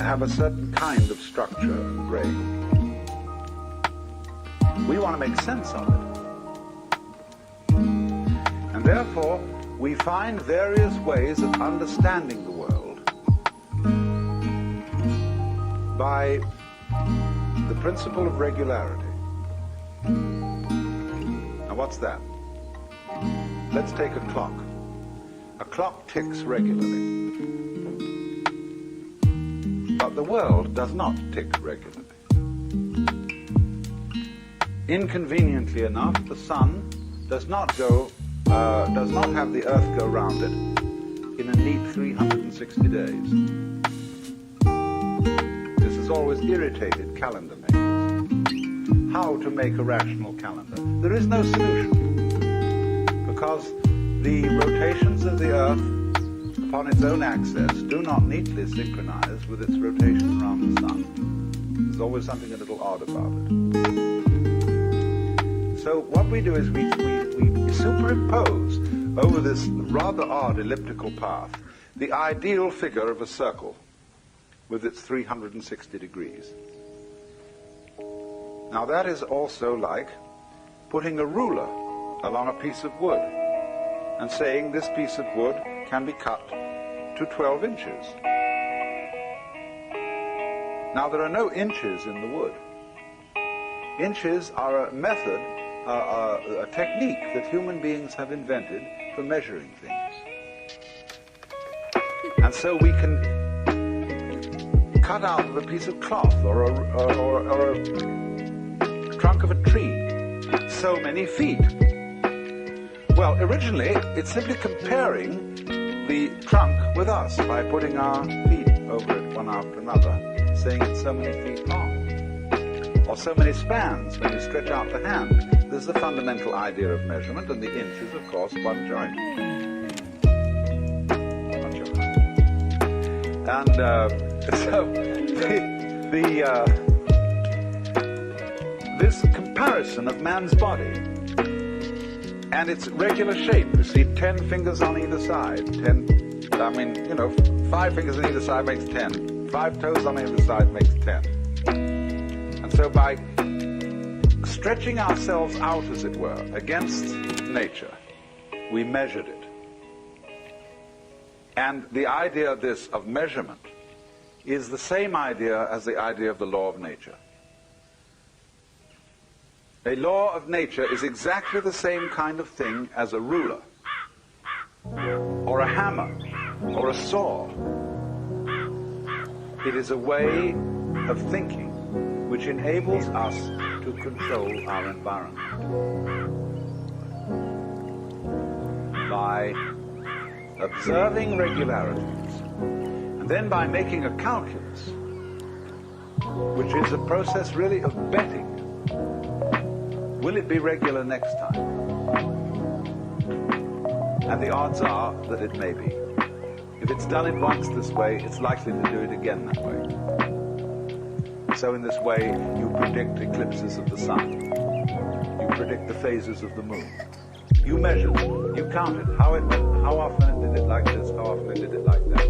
have a certain kind of structure and brain, we want to make sense of it. And therefore, we find various ways of understanding the world by the principle of regularity. Now, what's that? Let's take a clock. A clock ticks regularly. But the world does not tick regularly. Inconveniently enough, the sun does not have the Earth go round it in a neat 360 days. This has always irritated calendar makers. How to make a rational calendar? There is no solution, because the rotations of the Earth upon its own axis do not neatly synchronize with its rotation around the sun. There's always something a little odd about it. So what we do is we superimpose over this rather odd elliptical path the ideal figure of a circle with its 360 degrees. Now that is also like putting a ruler along a piece of wood and saying this piece of wood can be cut to 12 inches. Now there are no inches in the wood. Inches are a method, a technique that human beings have invented for measuring things. And so we can cut out of a piece of cloth or a trunk of a tree so many feet. Well, originally, it's simply comparing the trunk with us by putting our feet over it one after another, saying it's so many feet long. Or so many spans when you stretch out the hand. This is the fundamental idea of measurement, and the inch is, of course, one joint. And so this comparison of man's body and its regular shape, you see, 10 fingers on either side, 5 fingers on either side makes 10, 5 toes on either side makes 10. And so by stretching ourselves out, as it were, against nature, we measured it. And the idea of measurement is the same idea as the idea of the law of nature. A law of nature is exactly the same kind of thing as a ruler, or a hammer, or a saw. It is a way of thinking which enables us to control our environment by observing regularities, and then by making a calculus, which is a process really of betting. Will it be regular next time? And the odds are that it may be. If it's done it once this way, it's likely to do it again that way. So in this way, you predict eclipses of the sun. You predict the phases of the moon. You measure it. You count it. How often it did it like this, how often it did it like that.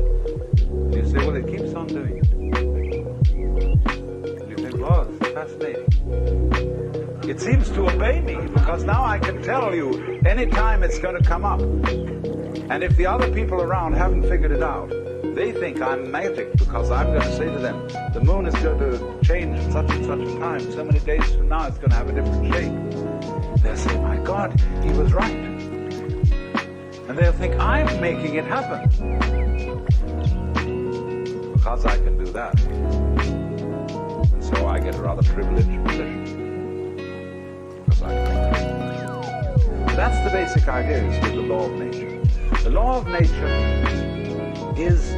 And you say, well, it keeps on doing it. And you think, wow, this is fascinating. It seems to obey me, because now I can tell you any time it's going to come up. And if the other people around haven't figured it out, they think I'm magic, because I'm going to say to them, the moon is going to change at such and such a time. So many days from now, it's going to have a different shape. They'll say, my God, he was right. And they'll think I'm making it happen. Because I can do that. So I get a rather privileged position. Because I can make it. That's the basic idea is with the law of nature. The law of nature is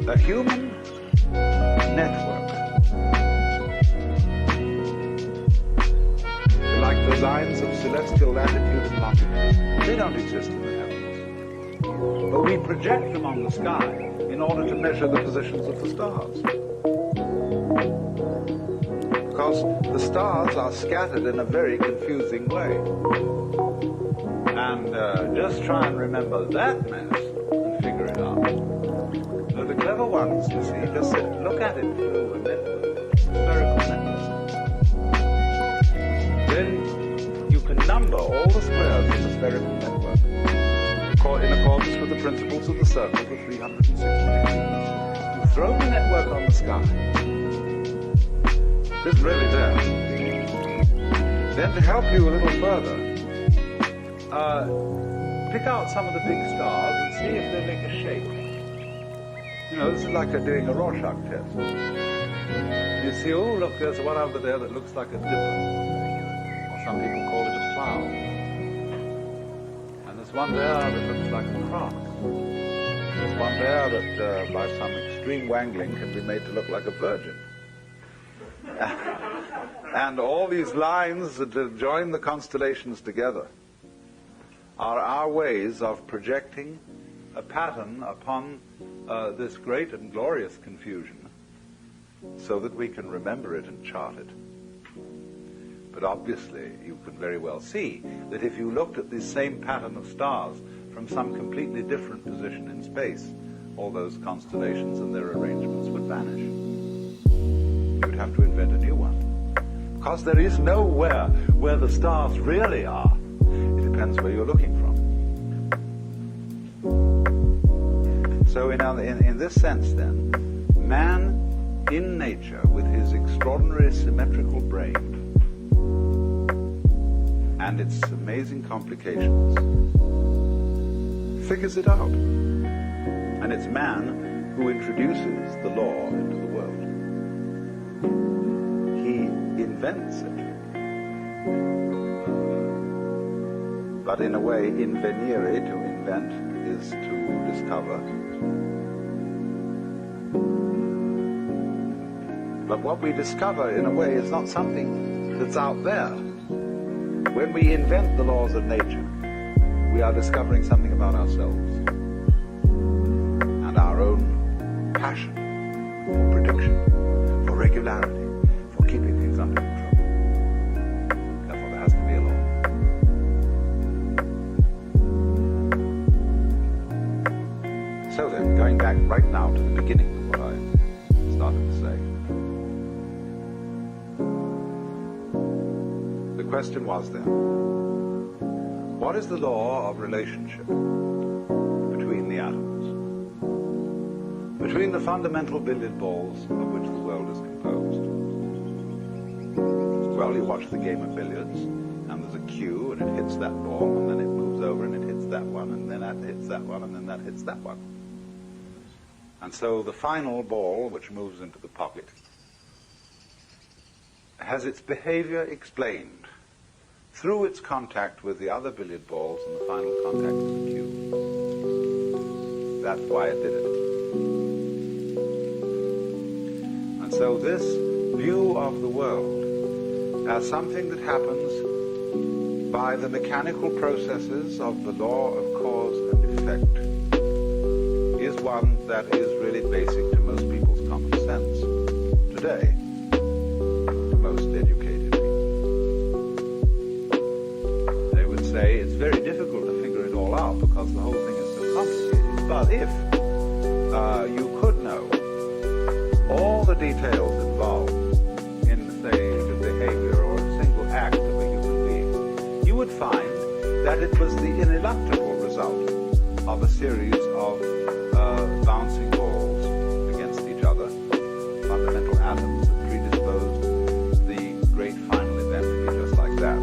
a human network. Like the lines of celestial latitude and longitude. They don't exist in the heavens. But we project them on the sky in order to measure the positions of the stars. Because the stars are scattered in a very confusing way. And just try and remember that mess and figure it out. So the clever ones, you see, just look at it through a network, spherical network. Then you can number all the squares of the spherical network in accordance with the principles of the circle for 360 degrees. You throw the network on the sky. It isn't really there. Then to help you a little further, pick out some of the big stars and see if they make a shape. You know, this is like doing a Rorschach test. You see, oh look, there's one over there that looks like a dipper. Some people call it a plow. And there's one there that looks like a cross. There's one there that, by some extreme wangling, can be made to look like a virgin. And all these lines that join the constellations together are our ways of projecting a pattern upon this great and glorious confusion so that we can remember it and chart it. But obviously, you can very well see that if you looked at this same pattern of stars from some completely different position in space, all those constellations and their arrangements would vanish. You'd have to invent a new one. Because there is nowhere where the stars really are. It depends where you're looking from. So in this sense, then, man in nature, with his extraordinary symmetrical brain, and its amazing complications, figures it out. And it's man who introduces the law into the world. He invents it. But in a way, invenire, to invent, is to discover. But what we discover, in a way, is not something that's out there. When we invent the laws of nature, we are discovering something about ourselves and our own passion for prediction, for regularity, for keeping things under control. Therefore, there has to be a law. So then, going back right now to the beginning of what I started to say, the question was then, what is the law of relationship between the atoms? Between the fundamental billiard balls of which the world is composed? Well, you watch the game of billiards, and there's a cue, and it hits that ball, and then it moves over, and it hits that one, and then that hits that one, and then that hits that one. And so the final ball, which moves into the pocket, has its behavior explained through its contact with the other billiard balls and the final contact with the cue. That's why it did it. And so this view of the world as something that happens by the mechanical processes of the law of cause and effect is one that is really basic to most people's common sense. sense today to most educated people. They would say it's very difficult to figure it all out because the whole thing is so complicated. But if you could know all the details involved in, say, the behavior or a single act of a human being, you would find that it was the ineluctable result of a series of bouncing balls against each other, fundamental atoms that predisposed the great final event to be just like that.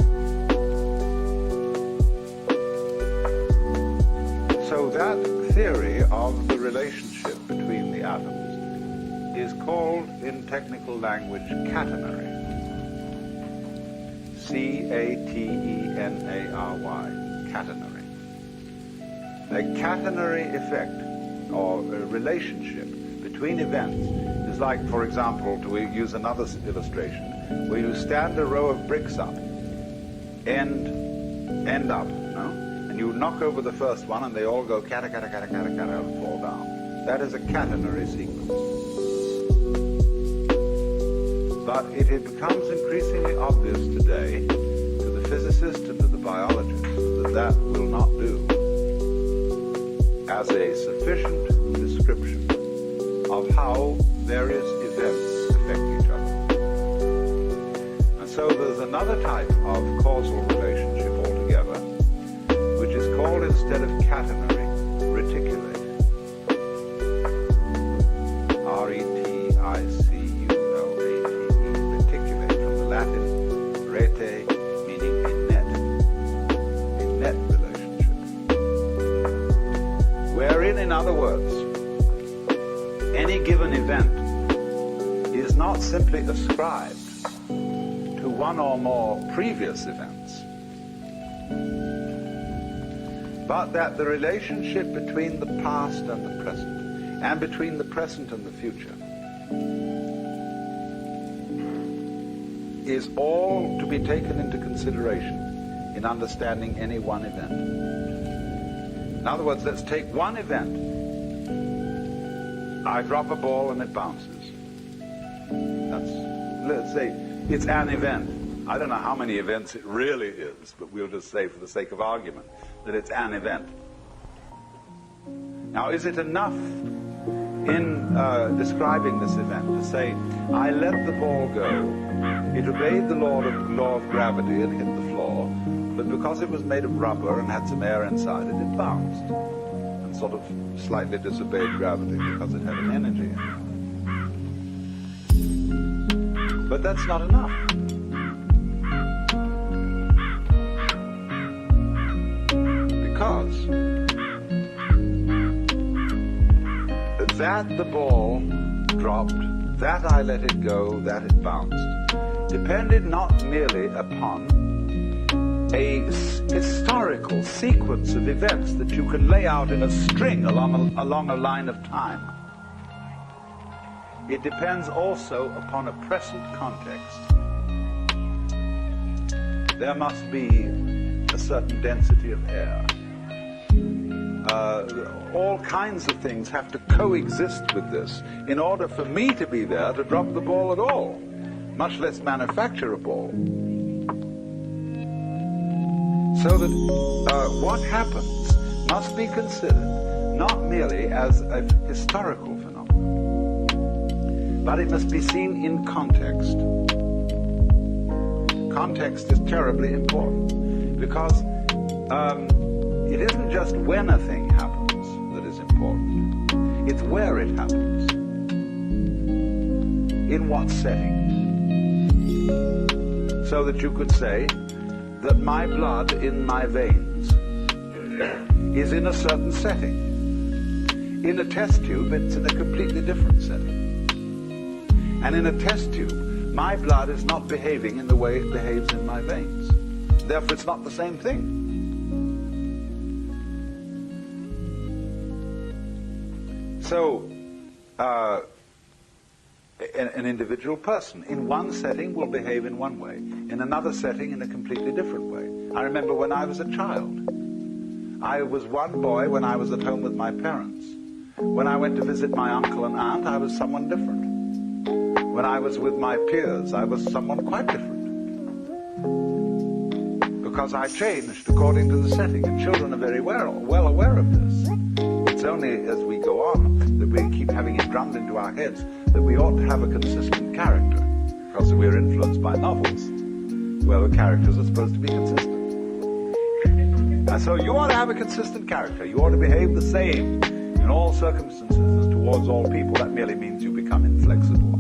So that theory of the relationship between the atoms is called in technical language catenary. C-A-T-E-N-A-R-Y, catenary. A catenary effect, or a relationship between events, is like, for example, to use another illustration, where you stand a row of bricks up, end up, and you knock over the first one and they all go cata, cata, cata, cata, cata, and fall down. That is a catenary sequence. But it becomes increasingly obvious today to the physicists and to the biologists that that will not do as a sufficient description of how various events affect each other. And so there's another type of causal relationship altogether, which is called, instead of catenary, reticulate. R-E-T-I-C-U-L-A-T-E, reticulate, from the Latin rete, meaning a net relationship. Wherein, in other words, any given event is not simply ascribed to one or more previous events, but that the relationship between the past and the present, and between the present and the future, is all to be taken into consideration in understanding any one event. In other words, let's take one event. I drop a ball and it bounces. Let's say it's an event. I don't know how many events it really is, but we'll just say, for the sake of argument, that it's an event. Now, is it enough in describing this event to say, I let the ball go, it obeyed the law of gravity and hit the floor, but because it was made of rubber and had some air inside it, it bounced and sort of slightly disobeyed gravity because it had an energy in it. But that's not enough. Because that the ball dropped, that I let it go, that it bounced, depended not merely upon a historical sequence of events that you can lay out in a string along a line of time. It depends also upon a present context. There must be a certain density of air. All kinds of things have to coexist with this in order for me to be there to drop the ball at all, much less manufacture a ball. So that what happens must be considered not merely as a historical phenomenon, but it must be seen in context. Context is terribly important, because it isn't just when a thing happens that is important. It's where it happens. In what setting. So that you could say that my blood in my veins is in a certain setting. In a test tube, it's in a completely different setting. And in a test tube, my blood is not behaving in the way it behaves in my veins. Therefore, it's not the same thing. So, an individual person in one setting will behave in one way, in another setting in a completely different way. I remember when I was a child, I was one boy when I was at home with my parents. When I went to visit my uncle and aunt, I was someone different. When I was with my peers, I was someone quite different. Because I changed according to the setting, and children are very well aware of this. It's only as we go on that we keep having it drummed into our heads that we ought to have a consistent character, because we're influenced by novels, where the characters are supposed to be consistent. And so you ought to have a consistent character. You ought to behave the same in all circumstances and towards all people. That merely means you become inflexible.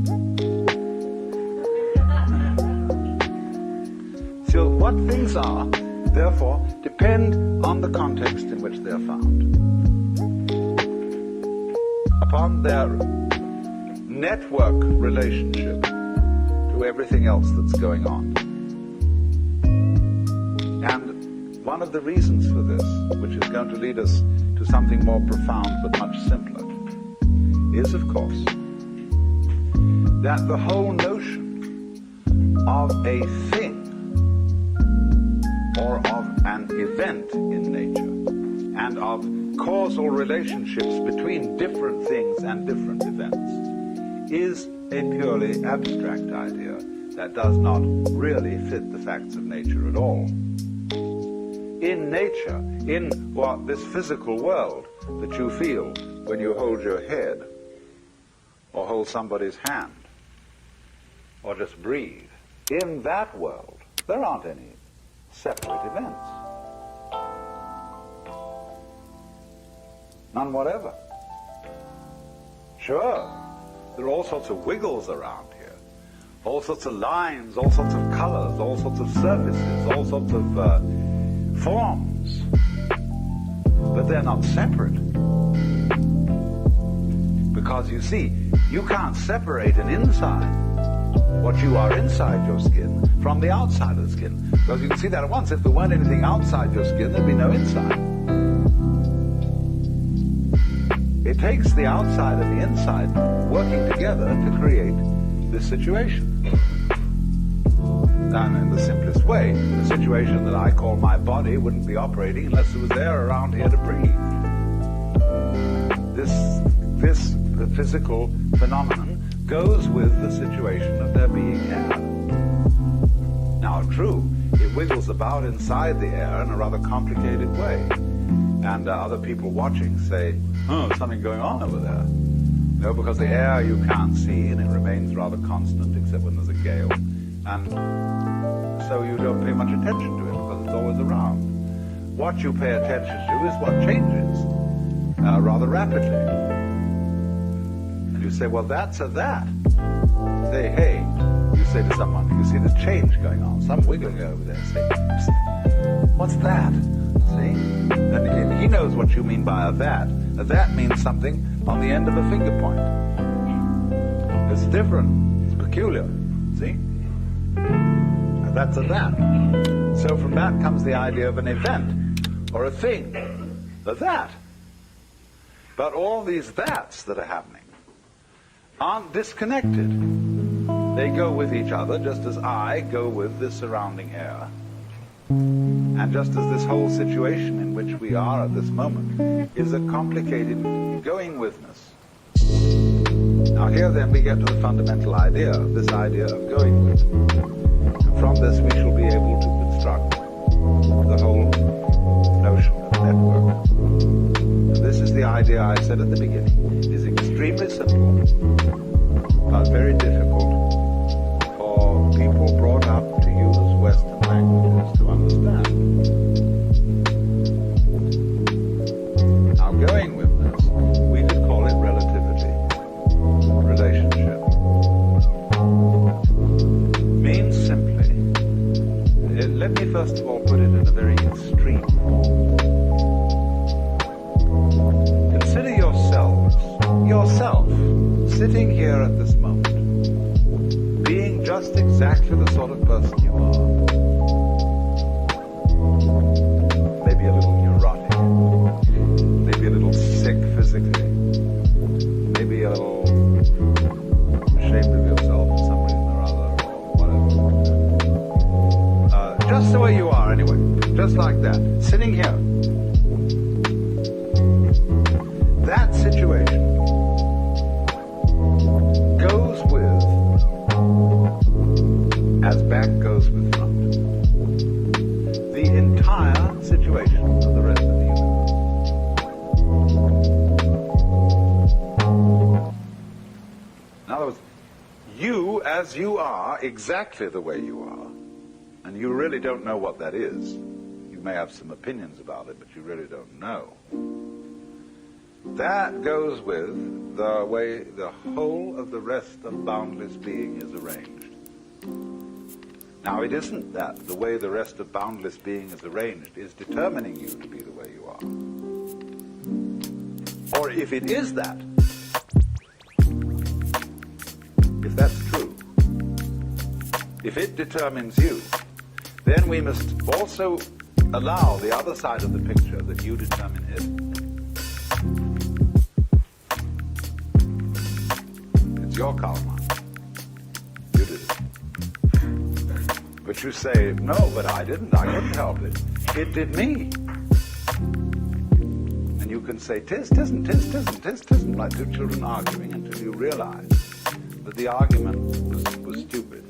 So what things are, therefore, depend on the context in which they are found, upon their network relationship to everything else that's going on. And one of the reasons for this, which is going to lead us to something more profound but much simpler, is, of course, that the whole notion of a thing or of an event in nature and of causal relationships between different things and different events is a purely abstract idea that does not really fit the facts of nature at all. In nature, in this physical world that you feel when you hold your head or hold somebody's hand or just breathe, in that world there aren't any separate events. None whatever. Sure, there are all sorts of wiggles around here, all sorts of lines, all sorts of colors, all sorts of surfaces, all sorts of forms, but they're not separate. Because you see, you can't separate an inside, what you are inside your skin, from the outside of the skin. Because you can see that at once. If there weren't anything outside your skin, there'd be no inside. It takes the outside and the inside working together to create this situation. And in the simplest way, the situation that I call my body wouldn't be operating unless there was air around here to breathe. This physical phenomenon goes with the situation of there being air. Now, true, it wiggles about inside the air in a rather complicated way. And other people watching say, oh, there's something going on over there. No, because the air you can't see and it remains rather constant except when there's a gale. And so you don't pay much attention to it because it's always around. What you pay attention to is what changes rather rapidly. And you say, well, that's a that. Say, hey, you say to someone, you see this change going on, some wiggling over there. Say, what's that? See? And he knows what you mean by a that. A that means something on the end of a finger point. It's different. It's peculiar. See? That's a that. So from that comes the idea of an event or a thing, a that. But all these that's that are happening aren't disconnected. They go with each other just as I go with the surrounding air. And just as this whole situation in which we are at this moment is a complicated going-withness. Now here then we get to the fundamental idea, this idea of going with. From this we shall be able to construct the whole notion of network. And this is the idea I said at the beginning. It is extremely simple, but very difficult for people brought up to use Western languages to understand. Now going with this, we could call it relativity, relationship. Means simply, let me first of all put it in a very extreme form. Consider yourself, sitting here at this moment, being just exactly the sort of person you are. Maybe a little neurotic, maybe a little sick physically, maybe a little ashamed of yourself for some reason or other, or whatever. Just the way you are anyway, just like that, sitting here. That situation goes with as you are, exactly the way you are, and you really don't know what that is, you may have some opinions about it, but you really don't know, that goes with the way the whole of the rest of boundless being is arranged. Now, it isn't that the way the rest of boundless being is arranged is determining you to be the way you are. Or if it is that, if that's true, if it determines you, then we must also allow the other side of the picture that you determine it. It's your karma. You did it. But you say, no, but I didn't. I couldn't help it. It did me. And you can say, tisn't, like two children arguing until you realize that the argument was stupid.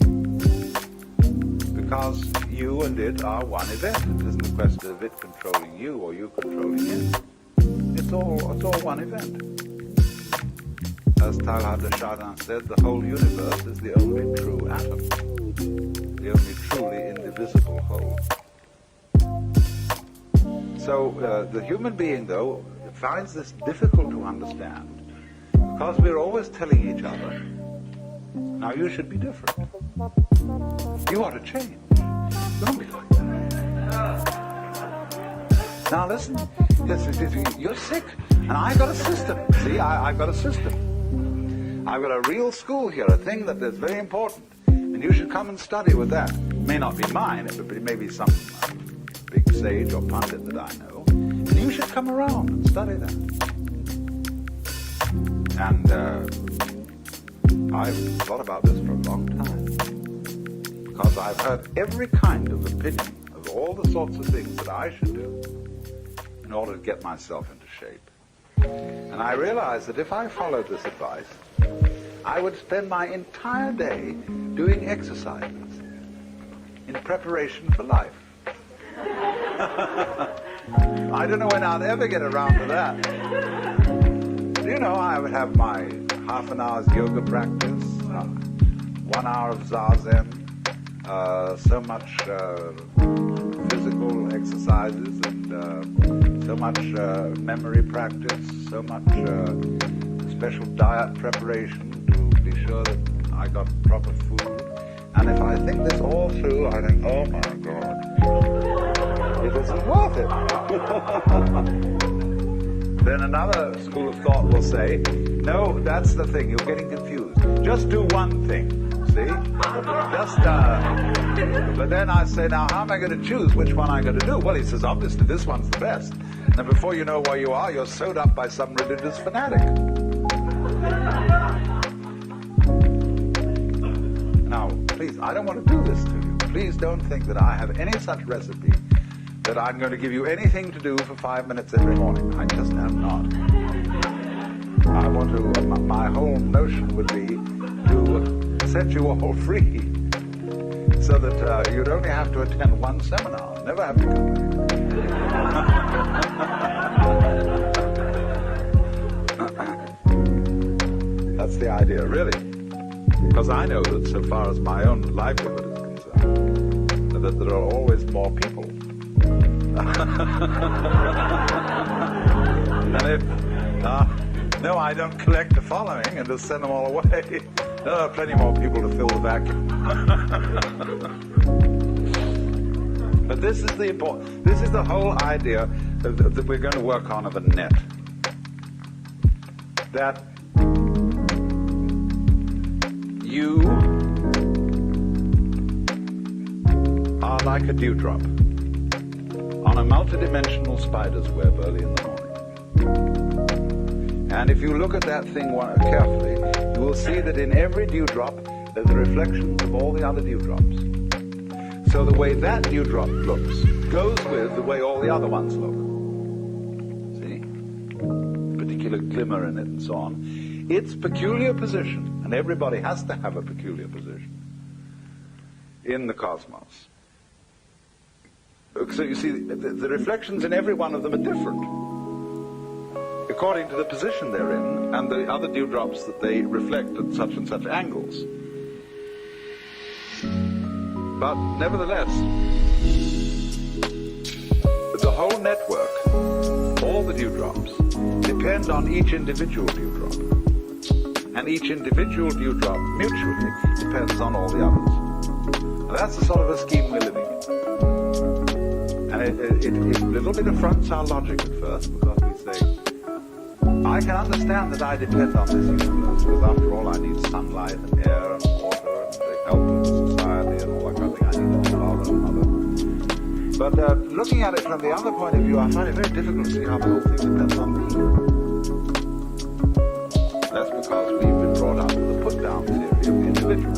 Because you and it are one event. It isn't a question of it controlling you or you controlling it. It's all one event. As Teilhard de Chardin said, the whole universe is the only true atom, the only truly indivisible whole. So the human being, though, finds this difficult to understand because we're always telling each other, now you should be different. You ought to change. Don't be like that. Now listen, you're sick, and I got a system. See, I've got a system. I've got a real school here, a thing that is very important, and you should come and study with that. It may not be mine, it may be some big sage or pundit that I know, and you should come around and study that. And I've thought about this for a long time, because I've heard every kind of opinion of all the sorts of things that I should do in order to get myself into shape. And I realized that if I followed this advice, I would spend my entire day doing exercises in preparation for life. I don't know when I'll ever get around to that. You know, I would have my half an hour's yoga practice, 1 hour of zazen, so much physical exercises and so much memory practice, so much special diet preparation to be sure that I got proper food. And if I think this all through, I think, oh my God, it isn't worth it. Then another school of thought will say, no, that's the thing, you're getting confused. Just do one thing, see? But then I say, now how am I going to choose which one I'm going to do? Well, he says, obviously this one's the best. And before you know where you are, you're sewed up by some religious fanatic. Now, please, I don't want to do this to you. Please don't think that I have any such recipe that I'm going to give you anything to do for 5 minutes every morning. I just am not. I want to, my whole notion would be to set you all free so that you'd only have to attend one seminar, never have to come back. That's the idea, really. Because I know that so far as my own livelihood is concerned, that there are always more people. And if, no, I don't collect the following and just send them all away. There are plenty more people to fill the vacuum. But this is the important, this is the whole idea that we're going to work on of a net. That you are like a dewdrop on a multidimensional spider's web early in the morning. And if you look at that thing carefully, you will see that in every dewdrop there's a reflection of all the other dewdrops. So the way that dewdrop looks goes with the way all the other ones look. See? Particular glimmer in it and so on. Its peculiar position, and everybody has to have a peculiar position in the cosmos. So you see, the reflections in every one of them are different according to the position they're in and the other dewdrops that they reflect at such and such angles. But nevertheless, the whole network, all the dewdrops, depend on each individual dewdrop. And each individual dewdrop mutually depends on all the others. Now, that's the sort of a scheme we're living in. And it a little bit affronts our logic at first, because we say, I can understand that I depend on this universe, because after all I need sunlight and air and water and the help of society and all that kind of thing. I need a father and mother. But looking at it from the other point of view, I find it very difficult to see how the whole thing depends on me. That's because we've been brought up with the put-down theory of the individual.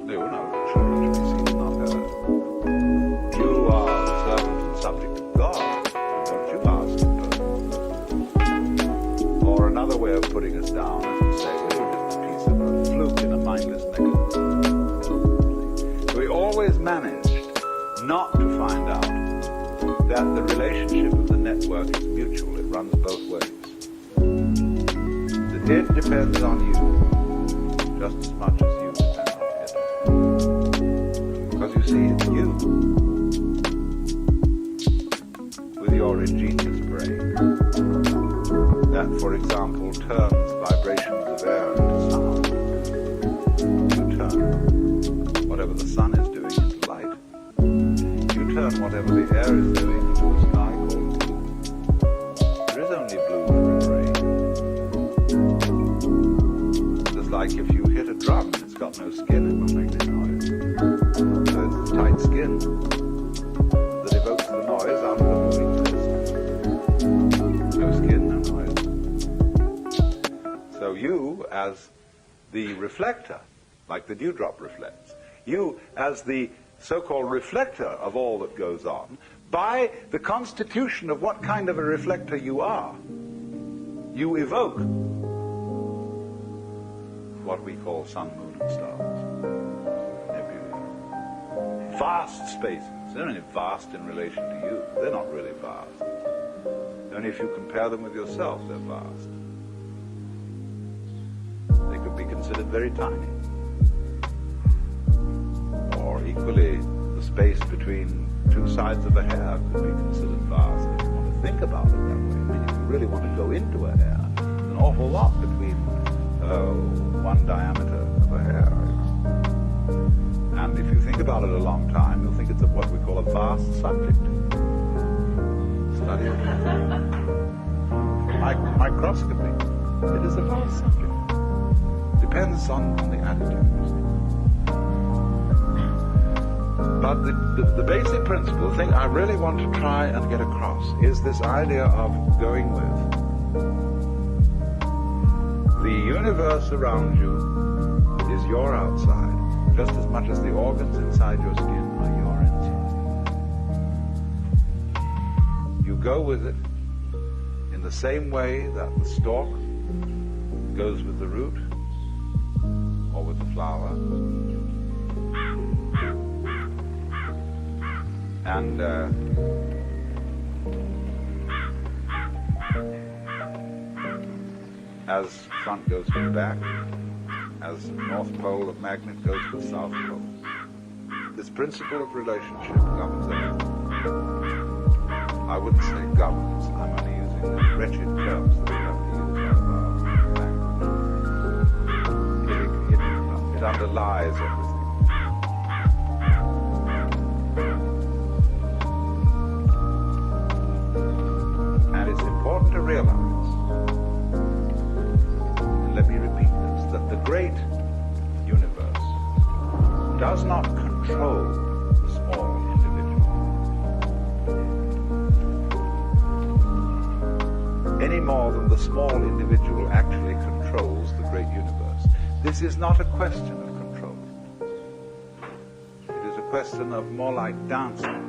No, children should be seen and not heard. You are the servant and subject of God. Don't you ask him first. Or another way of putting us down is to say, well, you're just a piece of a fluke in a mindless mechanism. We always managed not to find out that the relationship of the network is mutual. It runs both ways. It depends on you just as much as you depend on it. Because you see, it's you with your ingenious brain that, for example, turns vibrations of air into sound. You turn whatever the sun is doing into light. You turn whatever the air is doing into a sky called blue. There is only blue in your brain. Like if you hit a drum and it's got no skin, it won't make any noise. So it's the tight skin that evokes the noise out of the moving disc. No skin, no noise. So you, as the reflector, like the dewdrop reflects, you, as the so-called reflector of all that goes on, by the constitution of what kind of a reflector you are, you evoke what we call sun, moon, and stars. Nebulae. Vast spaces. They're only vast in relation to you. They're not really vast. Only if you compare them with yourself, they're vast. They could be considered very tiny. Or equally, the space between two sides of a hair could be considered vast. If you want to think about it that way, I mean, if you really want to go into a hair, there's an awful lot between one diameter of a hair. And if you think about it a long time, you'll think it's what we call a vast subject. Study it. Microscopy. It is a vast subject. Depends on the attitude. But the basic principle, the thing I really want to try and get across, is this idea of going with the universe around you is your outside, just as much as the organs inside your skin are your inside. You go with it in the same way that the stalk goes with the root or with the flower. And as front goes with back, as north pole of magnet goes with south pole. This principle of relationship governs everything. I wouldn't say governs, I'm only using the wretched terms that we have to use out of our language. It underlies everything. And it's important to realize, let me repeat this, that the great universe does not control the small individual any more than the small individual actually controls the great universe. This is not a question of control. It is a question of more like dancing,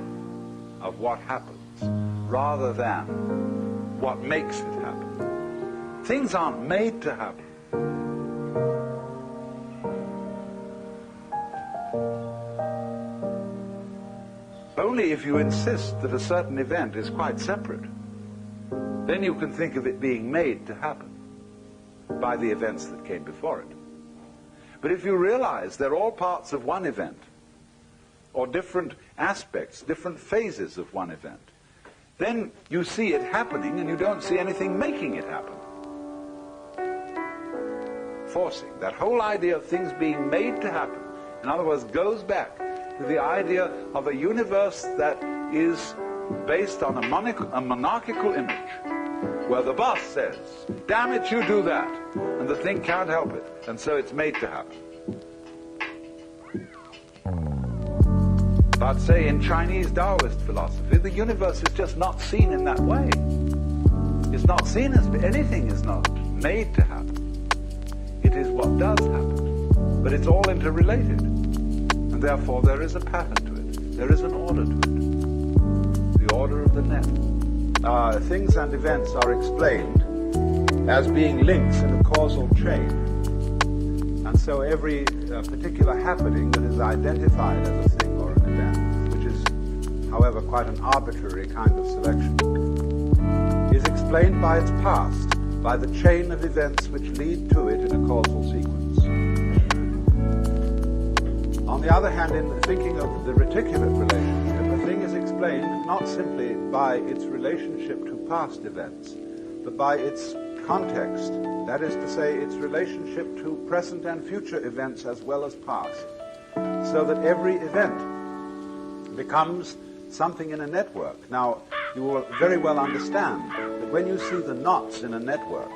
of what happens, rather than what makes it happen. Things aren't made to happen. Only if you insist that a certain event is quite separate, then you can think of it being made to happen by the events that came before it. But if you realize they're all parts of one event, or different aspects, different phases of one event, then you see it happening and you don't see anything making it happen. Forcing. That whole idea of things being made to happen, in other words, goes back to the idea of a universe that is based on a monarchical image, where the boss says, damn it, you do that, and the thing can't help it, and so it's made to happen. But say in Chinese Taoist philosophy, the universe is just not seen in that way. It's not seen as anything is not made to happen. It is what does happen. But it's all interrelated. And therefore there is a pattern to it. There is an order to it. The order of the net. Things and events are explained as being links in a causal chain. And so every particular happening that is identified as a thing or an event, which is, however, quite an arbitrary kind of selection, is explained by its past, by the chain of events which lead to it in a causal sequence. On the other hand, in thinking of the reticulate relationship, a thing is explained not simply by its relationship to past events, but by its context, that is to say, its relationship to present and future events as well as past, so that every event becomes something in a network. Now, you will very well understand that when you see the knots in a network,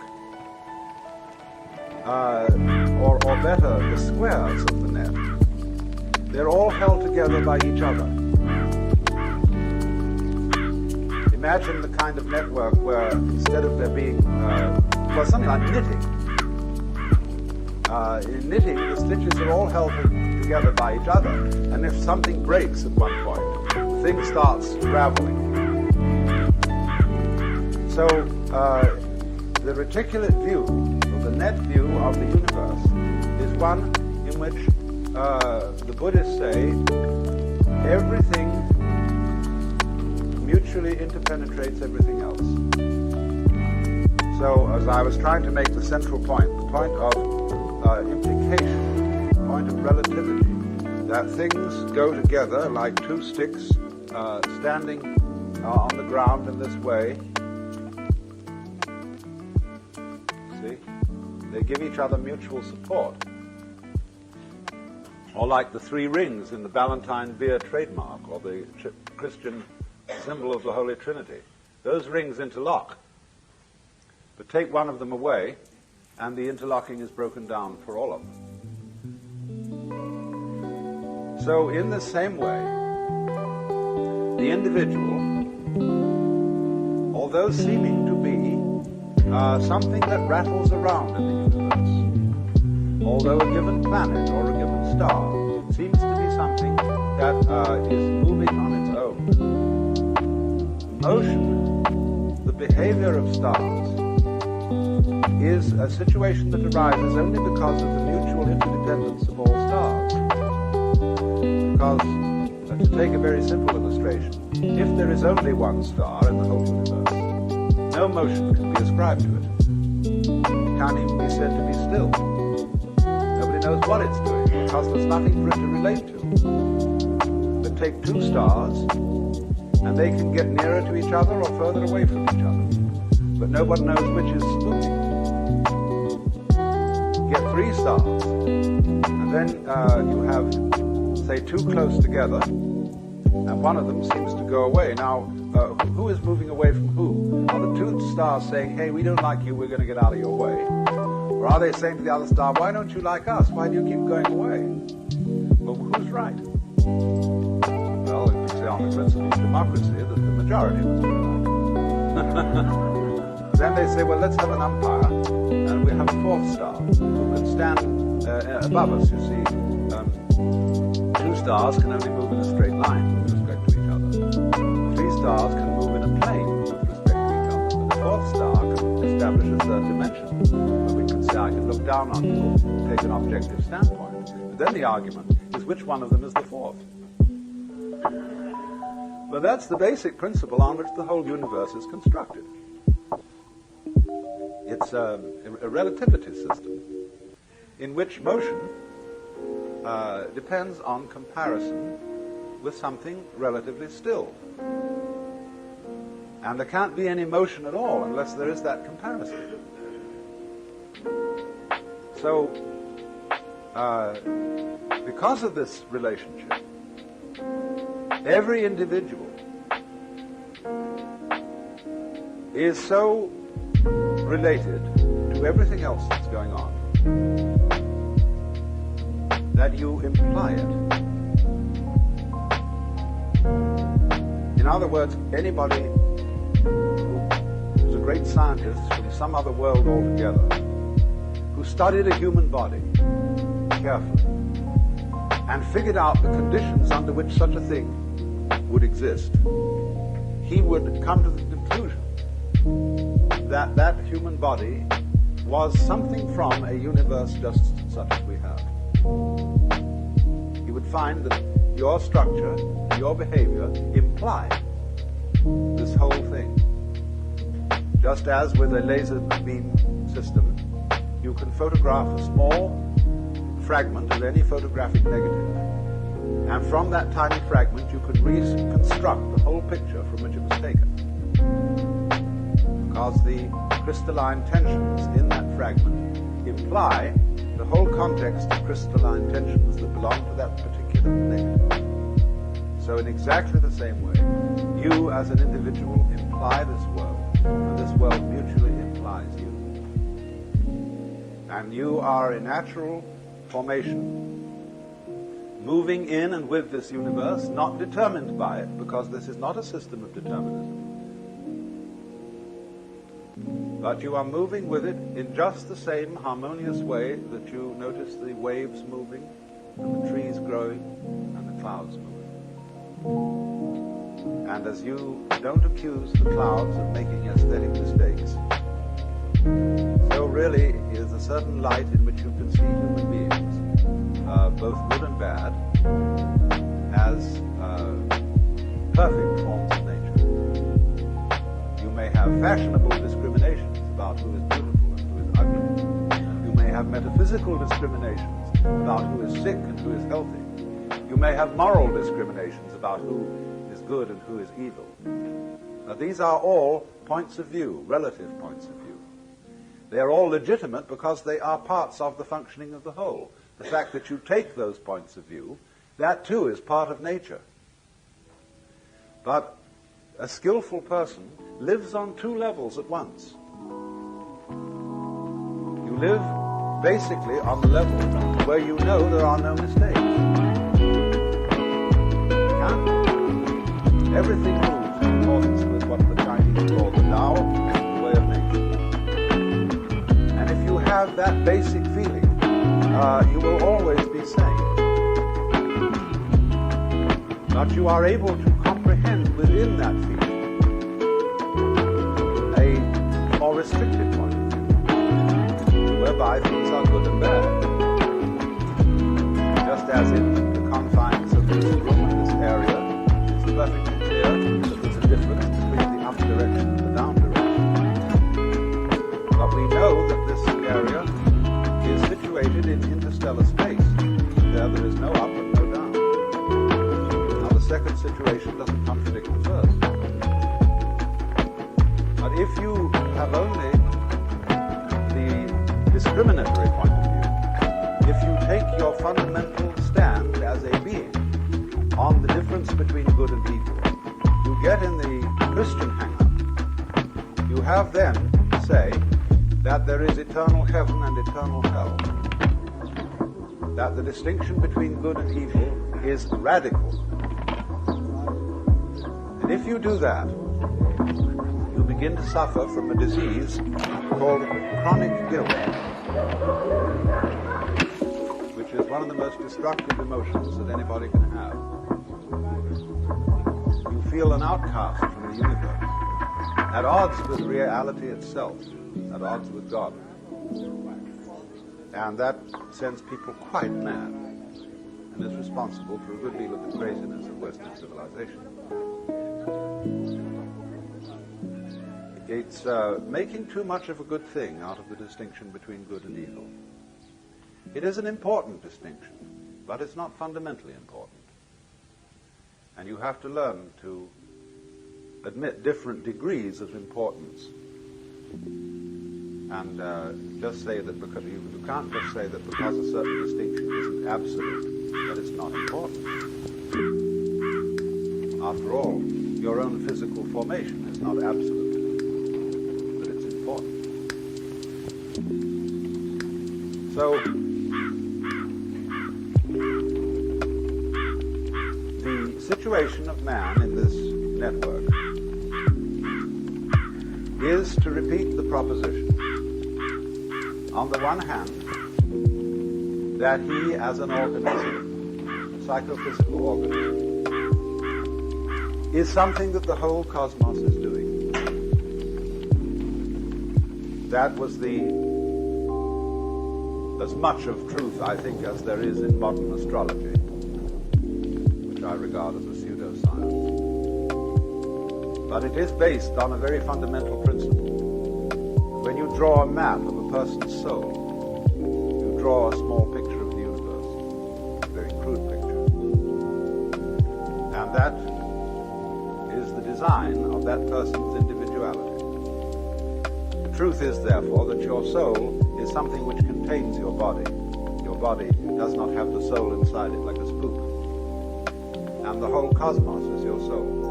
or better, the squares of the net, they're all held together by each other. Imagine the kind of network where instead of there being, something like knitting. In knitting, the stitches are all held together by each other, and if something breaks at one point, the thing starts raveling. So, the reticulate view, or the net view of the universe, is one in which the Buddhists say everything mutually interpenetrates everything else. So, as I was trying to make the central point, the point of implication, the point of relativity, that things go together like two sticks standing on the ground in this way. See? They give each other mutual support. Or like the three rings in the Ballantine beer trademark, or the Christian symbol of the Holy Trinity. Those rings interlock. But take one of them away, and the interlocking is broken down for all of them. So in the same way, the individual, although seeming to be something that rattles around in the universe, although a given planet or a given star seems to be something that is moving on its own, motion, the behavior of stars, is a situation that arises only because of the mutual interdependence of all stars. Because, to take a very simple illustration, if there is only one star in the whole universe, no motion can be ascribed to it. It can't even be said to be still. Nobody knows what it's doing, because there's nothing for it to relate to. But take two stars, and they can get nearer to each other or further away from each other. But no one knows which is moving. Get three stars, and then you have, say, two close together, and one of them seems to go away. Now, who is moving away from who? Are the two stars saying, hey, we don't like you, we're going to get out of your way? Or are they saying to the other star, why don't you like us? Why do you keep going away? Well, who's right? Well, if you say on the principle of democracy, that the majority was right. Then they say, well, let's have an umpire, and we have a fourth star who can stand above us. You see, two stars can only move in a straight line with respect to each other. Three stars can move in a plane with respect to each other. But the fourth star can establish a third dimension, where we can say, I can look down on you, take an objective standpoint. But then the argument is which one of them is the fourth. But that's the basic principle on which the whole universe is constructed. It's a relativity system in which motion depends on comparison with something relatively still. And there can't be any motion at all unless there is that comparison. So, because of this relationship, every individual is so related to everything else that's going on that you imply it. In other words, anybody who's a great scientist from some other world altogether, who studied a human body carefully and figured out the conditions under which such a thing would exist, he would come to the conclusion that that human body was something from a universe just such as we have. He would find that your structure, your behavior imply this whole thing. Just as with a laser beam system, you can photograph a small fragment of any photographic negative, and from that tiny fragment you can reconstruct the whole picture from which it was taken, because the crystalline tensions in that fragment imply the whole context of crystalline tensions that belong to that particular negative. So in exactly the same way, you as an individual imply this world, and this world mutually implies you. And you are a natural formation, moving in and with this universe, not determined by it, because this is not a system of determinism. But you are moving with it in just the same harmonious way that you notice the waves moving, and the trees growing, and the clouds moving. And as you don't accuse the clouds of making aesthetic mistakes, so really is a certain light in which you can see human beings, both good and bad, as perfect forms of nature. You may have fashionable discriminations about who is beautiful and who is ugly. You may have metaphysical discriminations about who is sick and who is healthy. You may have moral discriminations about who is good and who is evil. Now, these are all points of view, relative points of view. They are all legitimate because they are parts of the functioning of the whole. The fact that you take those points of view, that too is part of nature. But a skillful person lives on two levels at once. You live basically on the level where you know there are no mistakes. Everything moves in accordance with what the Chinese call the Tao, the way of nature. And if you have that basic feeling, you will always be sane. But you are able to comprehend within that feeling a more restricted point of view, whereby things are good and bad. Just as in the confines of this room and this area, it's perfectly that there's a difference between the up direction and the down direction. But we know that this area is situated in interstellar space. There is no up and no down. Now the second situation doesn't contradict the first. But if you have only the discriminatory point of view, if you take your fundamental stand as a being on the difference between good and evil, you get in the Christian hang-up. You have then to say that there is eternal heaven and eternal hell. That the distinction between good and evil is radical. And if you do that, you begin to suffer from a disease called chronic guilt, which is one of the most destructive emotions that anybody can have. You feel an outcast from the universe, at odds with reality itself, at odds with God. And that sends people quite mad, and is responsible for a good deal of the craziness of Western civilization. It's making too much of a good thing out of the distinction between good and evil. It is an important distinction. but it's not fundamentally important. And you have to learn to admit different degrees of importance. And just say that because you can't just say that because a certain distinction isn't absolute, that it's not important. After all, your own physical formation is not absolute, but it's important. So, the situation of man in this network is to repeat the proposition, on the one hand, that he as an organism, a psychophysical organism, is something that the whole cosmos is doing. That was as much of truth, I think, as there is in modern astrology, which I regard as a pseudoscience. But it is based on a very fundamental principle. When you draw a map of a person's soul, you draw a small picture of the universe, a very crude picture. And that is the design of that person's individuality. The truth is, therefore, that your soul is something which contains your body. Your body does not have the soul inside it like a spook. And the whole cosmos is your soul.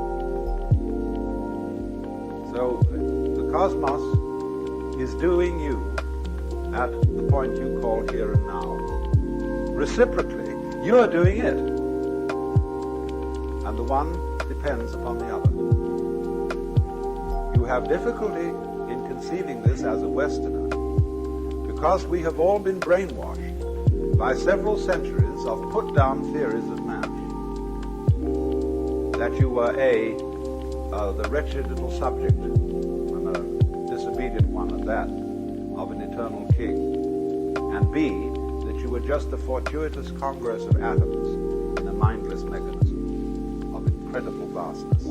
So the cosmos is doing you at the point you call here and now. Reciprocally, you are doing it. And the one depends upon the other. You have difficulty in conceiving this as a Westerner because we have all been brainwashed by several centuries of put-down theories of man. That you were the wretched little subject, and a disobedient one at that, of an eternal king, and B, that you were just the fortuitous congress of atoms in a mindless mechanism of incredible vastness.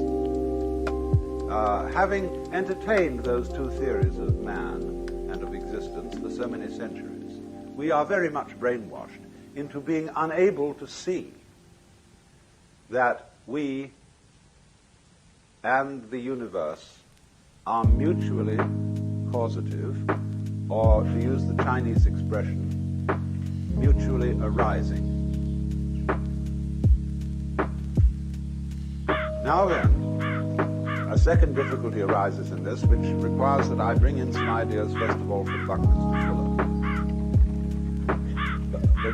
Having entertained those two theories of man and of existence for so many centuries, we are very much brainwashed into being unable to see that we and the universe are mutually causative, or to use the Chinese expression, mutually arising. Now then, a second difficulty arises in this, which requires that I bring in some ideas, first of all, from Buckminster Fuller.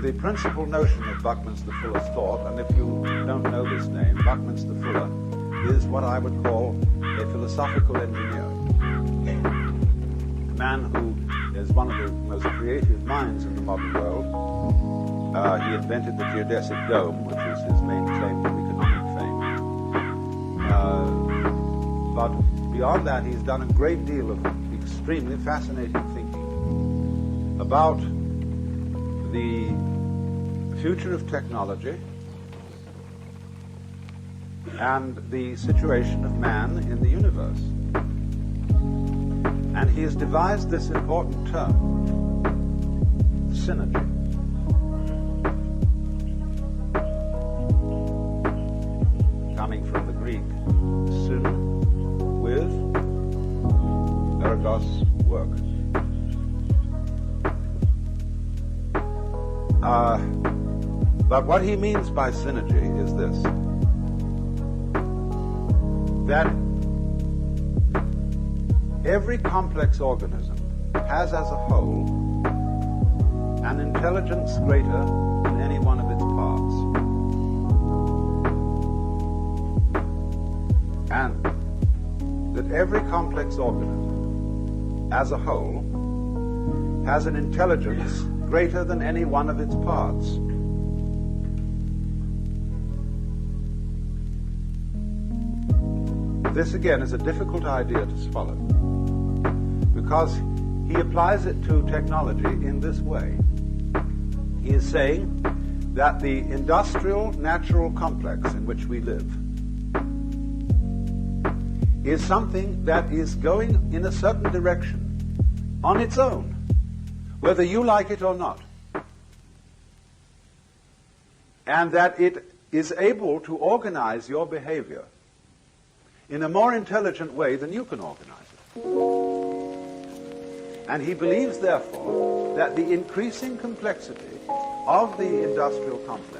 The principal notion of Buckminster Fuller's thought, and if you don't know this name, Buckminster Fuller is what I would call a philosophical engineer. A man who is one of the most creative minds in the modern world. He invented the geodesic dome, which is his main claim to economic fame. But beyond that, he's done a great deal of extremely fascinating thinking about the future of technology and the situation of man in the universe. And he has devised this important term, synergy. Coming from the Greek, syn, with, ergos, work. But what he means by synergy is this, that every complex organism has as a whole an intelligence greater than any one of its parts. And that every complex organism as a whole has an intelligence greater than any one of its parts. This again is a difficult idea to swallow because he applies it to technology in this way. He is saying that the industrial natural complex in which we live is something that is going in a certain direction on its own, whether you like it or not. and that it is able to organize your behavior in a more intelligent way than you can organize it. And he believes, therefore, that the increasing complexity of the industrial complex